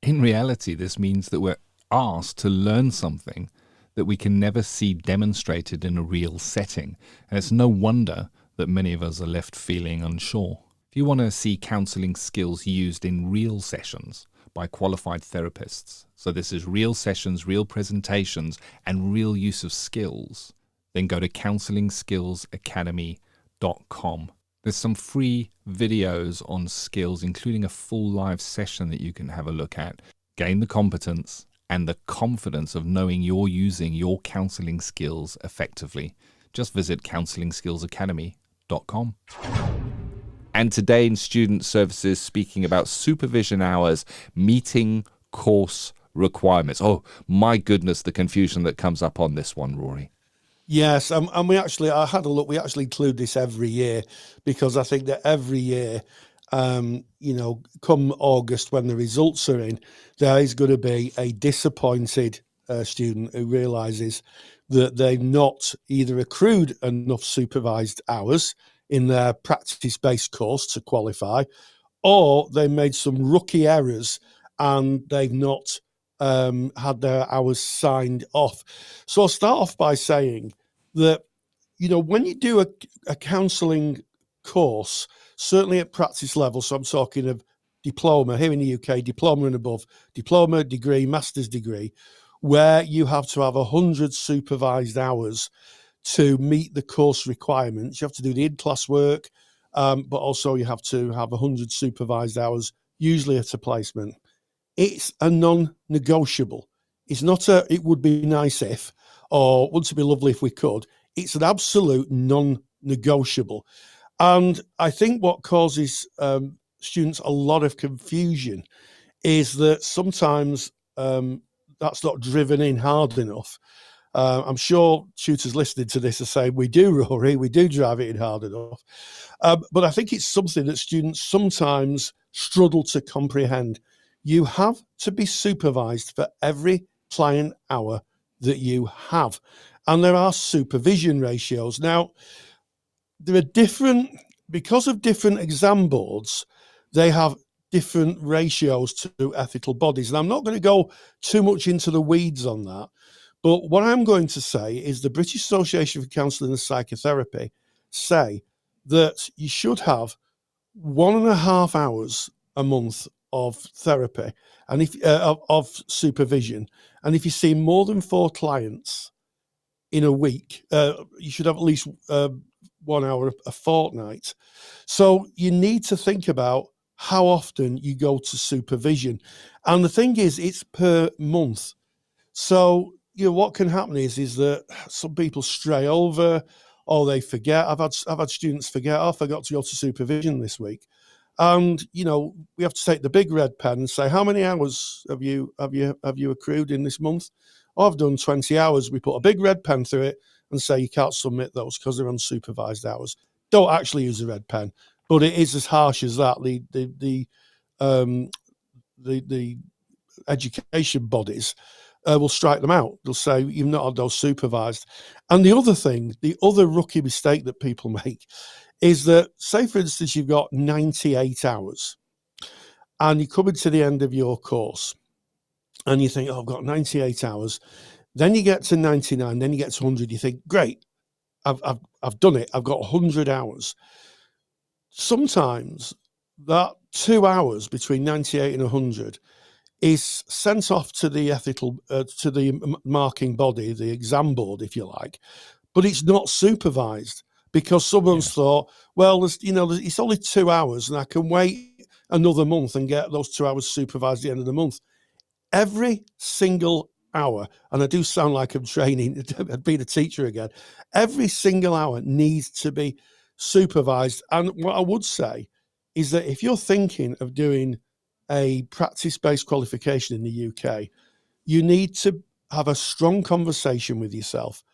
In reality, this means that we're asked to learn something that we can never see demonstrated in a real setting. And it's no wonder that many of us are left feeling unsure. If you want to see counselling skills used in real sessions by qualified therapists, so this is real sessions, real presentations, and real use of skills, then go to counsellingskillsacademy.com. There's some free videos on skills, including a full live session that you can have a look at. Gain the competence and the confidence of knowing you're using your counselling skills effectively. Just visit counsellingskillsacademy.com. And today in Student Services, speaking about supervision hours, meeting course requirements. Oh, my goodness, the confusion that comes up on this one, Rory. Yes, and I had a look. We actually include this every year because I think that every year, come August when the results are in, there is going to be a disappointed student who realises that they've not either accrued enough supervised hours in their practice-based course to qualify, or they made some rookie errors and they've not had their hours signed off. So I'll start off by saying that, when you do a counselling course, certainly at practice level, so I'm talking of diploma here in the UK, diploma and above, diploma, degree, master's degree, where you have to have 100 supervised hours to meet the course requirements. You have to do the in-class work, but also you have to have 100 supervised hours, usually at a placement. It's a non-negotiable. It's not it would be nice if, or wouldn't it be lovely if we could. It's an absolute non-negotiable. And I think what causes students a lot of confusion is that sometimes that's not driven in hard enough. I'm sure tutors listening to this are saying, we do, Rory, we do drive it in hard enough. But I think it's something that students sometimes struggle to comprehend. You have to be supervised for every client hour that you have. And there are supervision ratios. Now, there are different, because of different exam boards, they have different ratios to ethical bodies. And I'm not going to go too much into the weeds on that, But what I'm going to say is the British Association for Counselling and Psychotherapy say that you should have 1.5 hours a month of therapy and if of supervision. And if you see more than 4 clients in a week, you should have at least 1 hour a fortnight. So you need to think about how often you go to supervision. And the thing is, it's per month. So, what can happen is that some people stray over or they forget. I've had students forget, I forgot to go to supervision this week. And, we have to take the big red pen and say, how many hours have you accrued in this month? Oh, I've done 20 hours. We put a big red pen through it and say you can't submit those because they're unsupervised hours. Don't actually use a red pen, but it is as harsh as that. The education bodies will strike them out. They'll say you've not had those supervised. And the other rookie mistake that people make is that, say for instance, you've got 98 hours and you come into the end of your course and you think, oh, I've got 98 hours. Then you get to 99, then you get to 100. You think, great, I've done it. I've got 100 hours. Sometimes that 2 hours between 98 and 100 is sent off to the to the marking body, the exam board, if you like, but it's not supervised because someone's thought, well, it's only 2 hours and I can wait another month and get those 2 hours supervised at the end of the month. Every single hour, and I do sound like I'm training, being a teacher again, every single hour needs to be supervised. And what I would say is that if you're thinking of doing a practice-based qualification in the UK, you need to have a strong conversation with yourself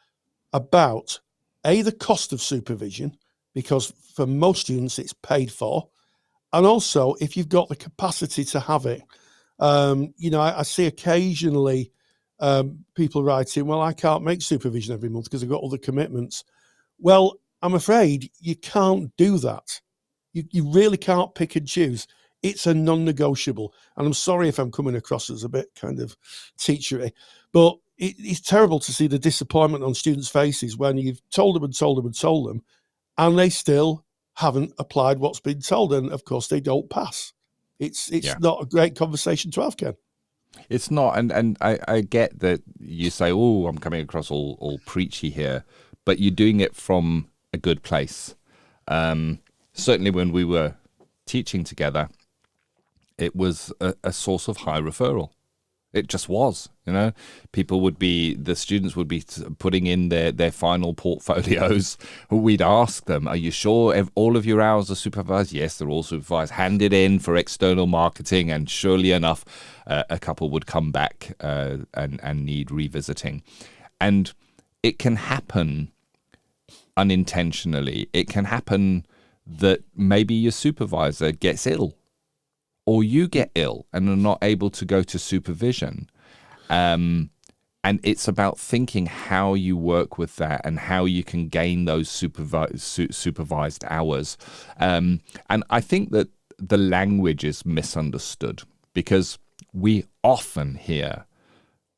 about, A, the cost of supervision, because for most students it's paid for, and also if you've got the capacity to have it. I see occasionally people writing, well, I can't make supervision every month because I've got other commitments. Well, I'm afraid you can't do that. You really can't pick and choose. It's a non-negotiable. And I'm sorry if I'm coming across as a bit kind of teachery, but it's terrible to see the disappointment on students' faces when you've told them and told them and told them, and they still haven't applied what's been told. And of course, they don't pass. It's not a great conversation to have, Ken. It's not. And I get that you say, oh, I'm coming across all preachy here, but you're doing it from a good place. Certainly when we were teaching together, it was a source of high referral. It just was, the students would be putting in their final portfolios. We'd ask them, are you sure all of your hours are supervised? Yes, they're all supervised. Hand it in for external marketing. And surely enough, a couple would come back and need revisiting. And it can happen unintentionally. It can happen that maybe your supervisor gets ill, or you get ill and are not able to go to supervision. And it's about thinking how you work with that and how you can gain those supervised hours. And I think that the language is misunderstood because we often hear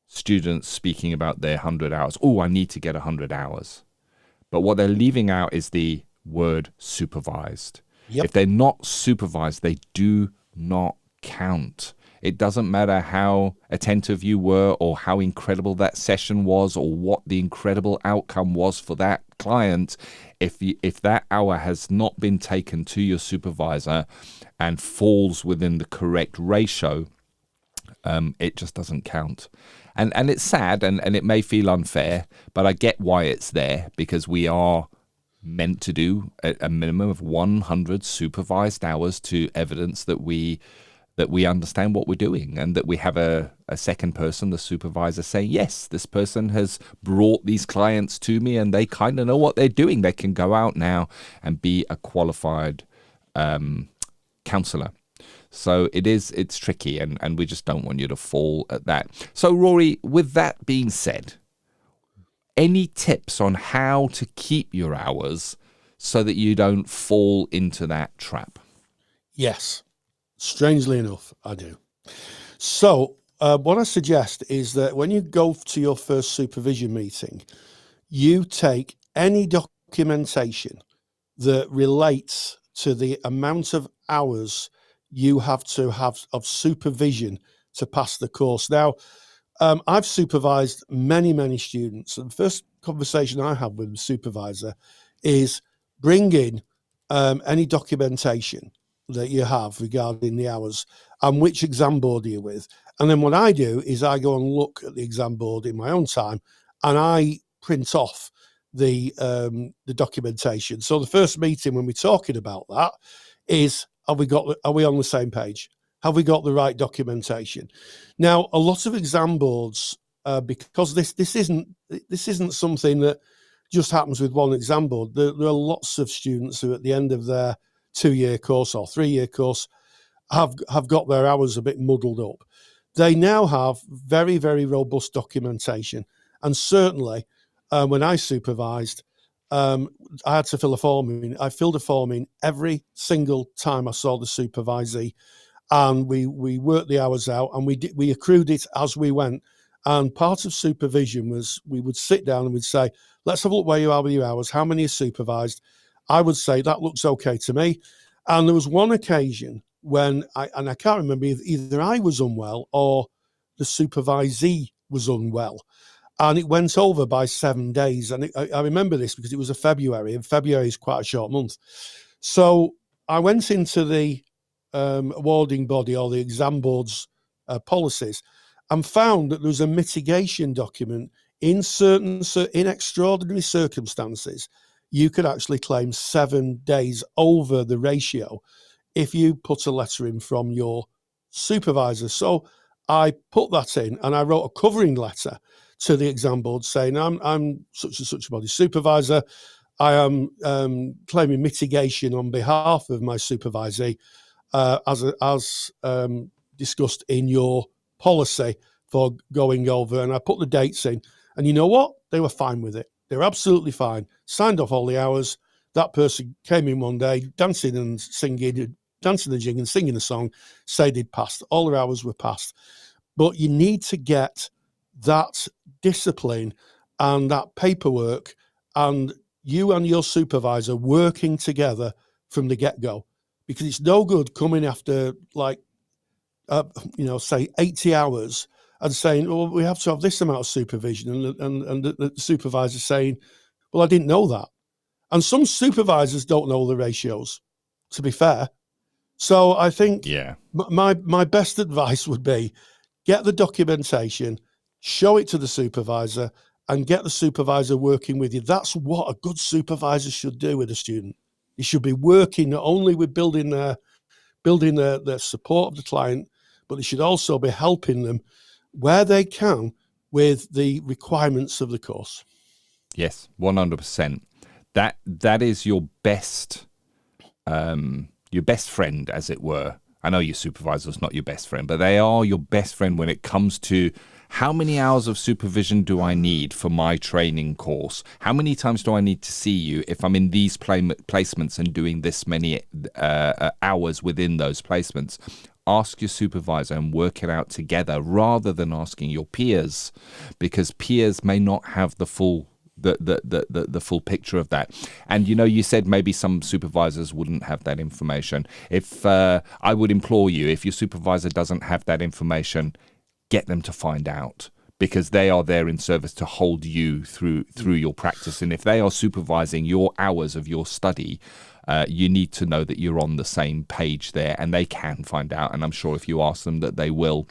students speaking about their 100 hours. Oh, I need to get 100 hours. But what they're leaving out is the word supervised. Yep. If they're not supervised, they do not count. It doesn't matter how attentive you were or how incredible that session was or what the incredible outcome was for that client. If that hour has not been taken to your supervisor and falls within the correct ratio, it just doesn't count. And it's sad and it may feel unfair, but I get why it's there, because we are meant to do a minimum of 100 supervised hours to evidence that we understand what we're doing and that we have a second person, the supervisor, saying, yes, this person has brought these clients to me and they kind of know what they're doing. They can go out now and be a qualified counselor. So it's tricky and we just don't want you to fall at that. So Rory, with that being said, any tips on how to keep your hours so that you don't fall into that trap? Yes. Strangely enough, I do. So what I suggest is that when you go to your first supervision meeting, you take any documentation that relates to the amount of hours you have to have of supervision to pass the course. Now, I've supervised many students, and the first conversation I have with the supervisor is bring in any documentation that you have regarding the hours and which exam board are you with. And then what I do is I go and look at the exam board in my own time, and I print off the documentation. So the first meeting when we're talking about that is, are we on the same page? Have we got the right documentation? Now, a lot of exam boards, because this isn't something that just happens with one exam board. There are lots of students who, at the end of their 2-year course or 3-year course, have got their hours a bit muddled up. They now have very, very robust documentation, and certainly when I supervised, I had to fill a form in. I filled a form in every single time I saw the supervisee, and we worked the hours out, and we accrued it as we went. And part of supervision was we would sit down and we'd say, let's have a look where you are with your hours. How many are supervised? I would say that looks okay to me. And there was one occasion when I can't remember, either I was unwell or the supervisee was unwell. And it went over by 7 days. And I remember this because it was a February, and February is quite a short month. So I went into the awarding body or the exam board's policies and found that there was a mitigation document in extraordinary circumstances. You could actually claim 7 days over the ratio if you put a letter in from your supervisor. So I put that in, and I wrote a covering letter to the exam board saying, I'm such and such a body supervisor. I am claiming mitigation on behalf of my supervisee as discussed in your policy for going over. And I put the dates in, and you know what? They were fine with it. They were absolutely fine. Signed off all the hours. That person came in one day, dancing and singing, dancing the jig and singing a song, said they'd passed. All their hours were passed. But you need to get that discipline and that paperwork, and you and your supervisor working together from the get-go, because it's no good coming after say 80 hours and saying, oh, we have to have this amount of supervision, and the supervisor saying, well, I didn't know that. And some supervisors don't know the ratios, to be fair. So I think my best advice would be get the documentation, show it to the supervisor, and get the supervisor working with you. That's what a good supervisor should do with a student. He should be working not only with building their support of the client, but they should also be helping them where they can with the requirements of the course. Yes, 100%. That is your best friend, as it were. I know your supervisor's not your best friend, but they are your best friend when it comes to how many hours of supervision do I need for my training course? How many times do I need to see you if I'm in these placements and doing this many hours within those placements? Ask your supervisor and work it out together rather than asking your peers, because peers may not have the full the full picture of that. And you said maybe some supervisors wouldn't have that information. If I would implore you, if your supervisor doesn't have that information, get them to find out, because they are there in service to hold you through your practice. And if they are supervising your hours of your study, you need to know that you're on the same page there, and they can find out. And I'm sure if you ask them that they will.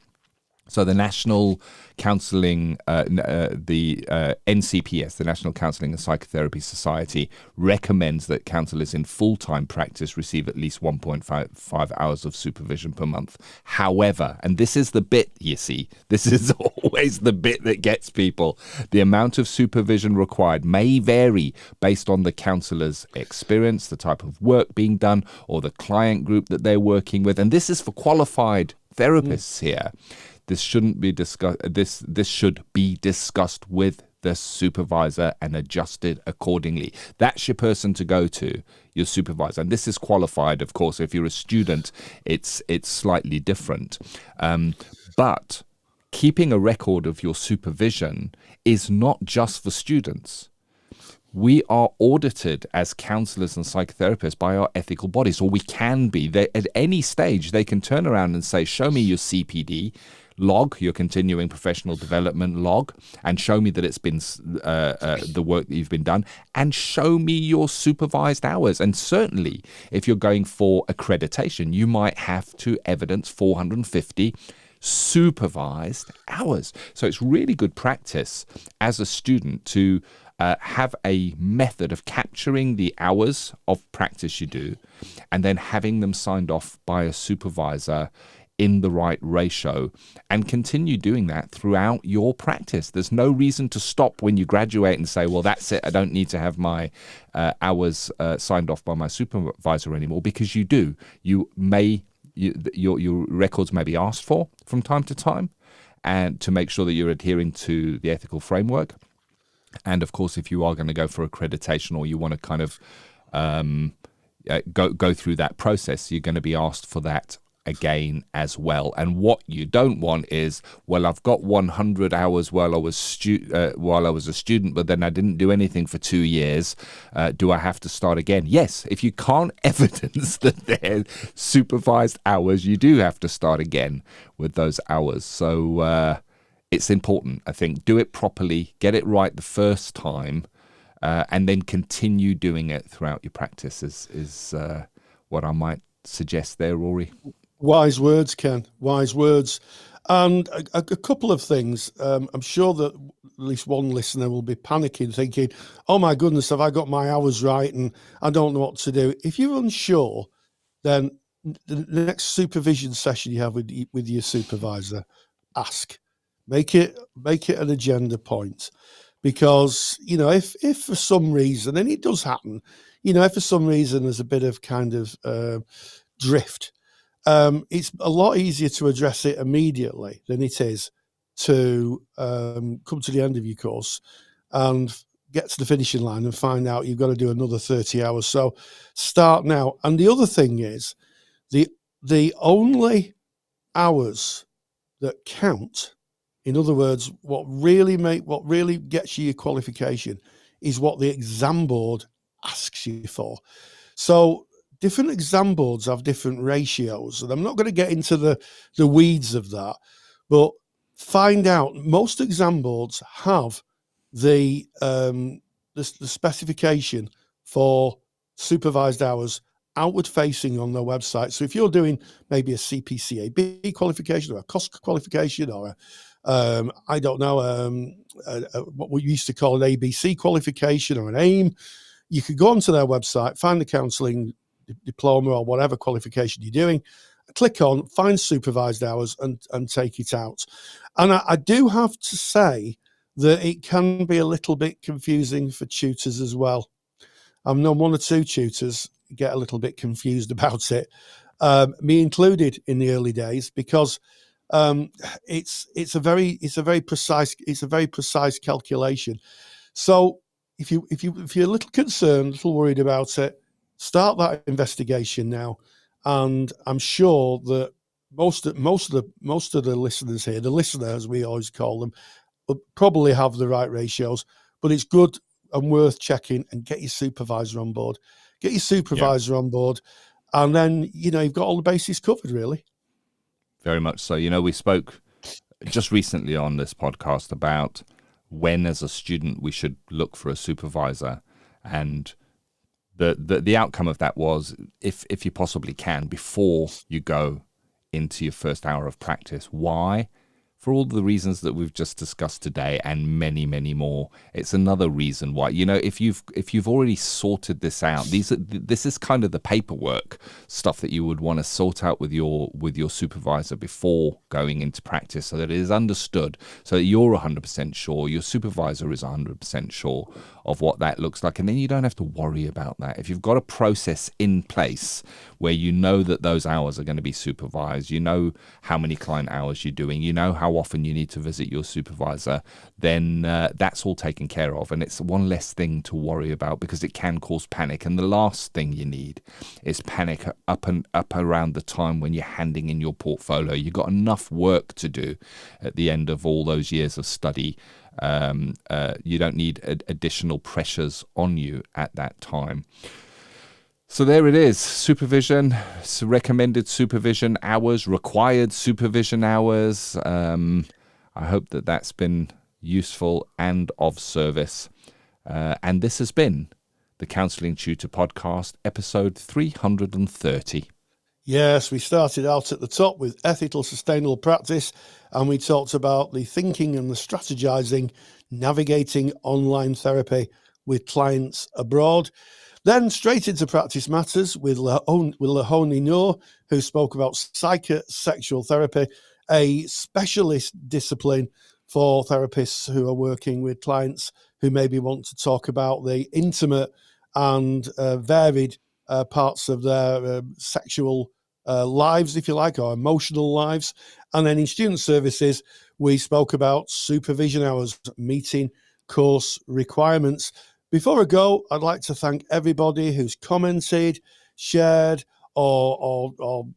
So the National Counselling, NCPS, the National Counselling and Psychotherapy Society, recommends that counsellors in full-time practice receive at least 1.5 hours of supervision per month. However, and this is the bit, you see, this is always the bit that gets people, the amount of supervision required may vary based on the counsellor's experience, the type of work being done, or the client group that they're working with. And this is for qualified therapists here. This shouldn't be discussed. This should be discussed with the supervisor and adjusted accordingly. That's your person to go to, your supervisor. And this is qualified, of course. If you're a student, it's slightly different. But keeping a record of your supervision is not just for students. We are audited as counsellors and psychotherapists by our ethical bodies, or we can be. At any stage, they can turn around and say, show me your CPD log, your continuing professional development log, and show me that it's been the work that you've been done, and show me your supervised hours. And certainly, if you're going for accreditation, you might have to evidence 450 supervised hours. So it's really good practice as a student to have a method of capturing the hours of practice you do and then having them signed off by a supervisor in the right ratio, and continue doing that throughout your practice. There's no reason to stop when you graduate and say, well, that's it, I don't need to have my hours signed off by my supervisor anymore, because you do. Your records may be asked for from time to time, and to make sure that you're adhering to the ethical framework. And of course, if you are going to go for accreditation, or you want to kind of go through that process, you're going to be asked for that again as well. And what you don't want is, well, I've got 100 hours while I was a student, but then I didn't do anything for 2 years. Do I have to start again? Yes, if you can't evidence that they're supervised hours, you do have to start again with those hours. So it's important, I think. Do it properly, get it right the first time, and then continue doing it throughout your practice is what I might suggest there, Rory. Wise words, Ken. Wise words. And a couple of things. I'm sure that at least one listener will be panicking, thinking, oh my goodness, have I got my hours right and I don't know what to do. If you're unsure, then the next supervision session you have with your supervisor, ask. Make it an agenda point. Because, if for some reason, and it does happen, if for some reason there's a bit of kind of drift, it's a lot easier to address it immediately than it is to come to the end of your course and get to the finishing line and find out you've got to do another 30 hours. So start now. And the other thing is, the only hours that count, in other words, what really gets you your qualification, is what the exam board asks you for. So different exam boards have different ratios, and I'm not going to get into the weeds of that, but find out. Most exam boards have the specification for supervised hours outward facing on their website. So if you're doing maybe a CPCAB qualification or a COSC qualification or what we used to call an ABC qualification or an AIM, you could go onto their website, find the counselling diploma or whatever qualification you're doing, click on, find supervised hours and take it out. And I do have to say that it can be a little bit confusing for tutors as well. I've known one or two tutors get a little bit confused about it, me included in the early days, because it's a very precise calculation. So if you're a little concerned, a little worried about it, start that investigation now, and I'm sure that most of the listeners here, the listener as we always call them, will probably have the right ratios. But it's good and worth checking, and get your supervisor on board. On board, and then you've got all the bases covered, really. Very much so. We spoke just recently on this podcast about when, as a student, we should look for a supervisor, and the outcome of that was, if you possibly can, before you go into your first hour of practice. Why? For all the reasons that we've just discussed today, and many, many more. It's another reason why, if you've already sorted this out, this is kind of the paperwork stuff that you would want to sort out with your supervisor before going into practice, so that it is understood, so that you're 100% sure, your supervisor is 100% sure of what that looks like, and then you don't have to worry about that. If you've got a process in place where you know that those hours are going to be supervised, you know how many client hours you're doing, you know how how often you need to visit your supervisor, then that's all taken care of. And it's one less thing to worry about, because it can cause panic. And the last thing you need is panic up around the time when you're handing in your portfolio. You've got enough work to do at the end of all those years of study. You don't need additional pressures on you at that time. So there it is, supervision, recommended supervision hours, required supervision hours. I hope that that's been useful and of service. And this has been the Counselling Tutor Podcast, episode 330. Yes, we started out at the top with ethical, sustainable practice, and we talked about the thinking and the strategizing, navigating online therapy with clients abroad. Then straight into practice matters with Lahoni Noor, who spoke about psychosexual therapy, a specialist discipline for therapists who are working with clients who maybe want to talk about the intimate and varied parts of their sexual lives, if you like, or emotional lives. And then in student services, we spoke about supervision hours, meeting course requirements. Before I go, I'd like to thank everybody who's commented, shared, or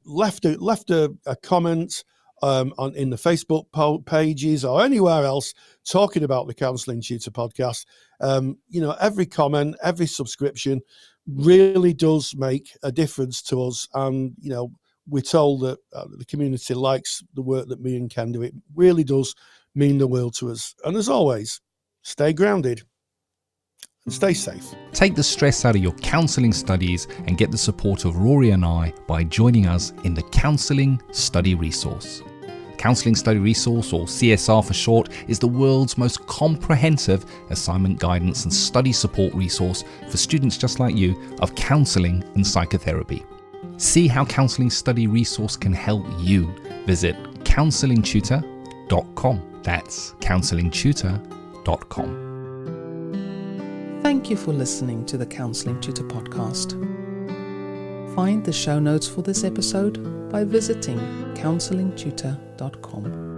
left a comment in the Facebook pages or anywhere else talking about the Counselling Tutor Podcast. Every comment, every subscription really does make a difference to us. And, we're told that the community likes the work that me and Ken do. It really does mean the world to us. And as always, stay grounded and stay safe. Take the stress out of your counselling studies and get the support of Rory and I by joining us in the Counselling Study Resource. Counselling Study Resource, or CSR for short, is the world's most comprehensive assignment guidance and study support resource for students just like you of counselling and psychotherapy. See how Counselling Study Resource can help you. Visit counsellingtutor.com. That's counsellingtutor.com. Thank you for listening to the Counselling Tutor Podcast. Find the show notes for this episode by visiting counsellingtutor.com.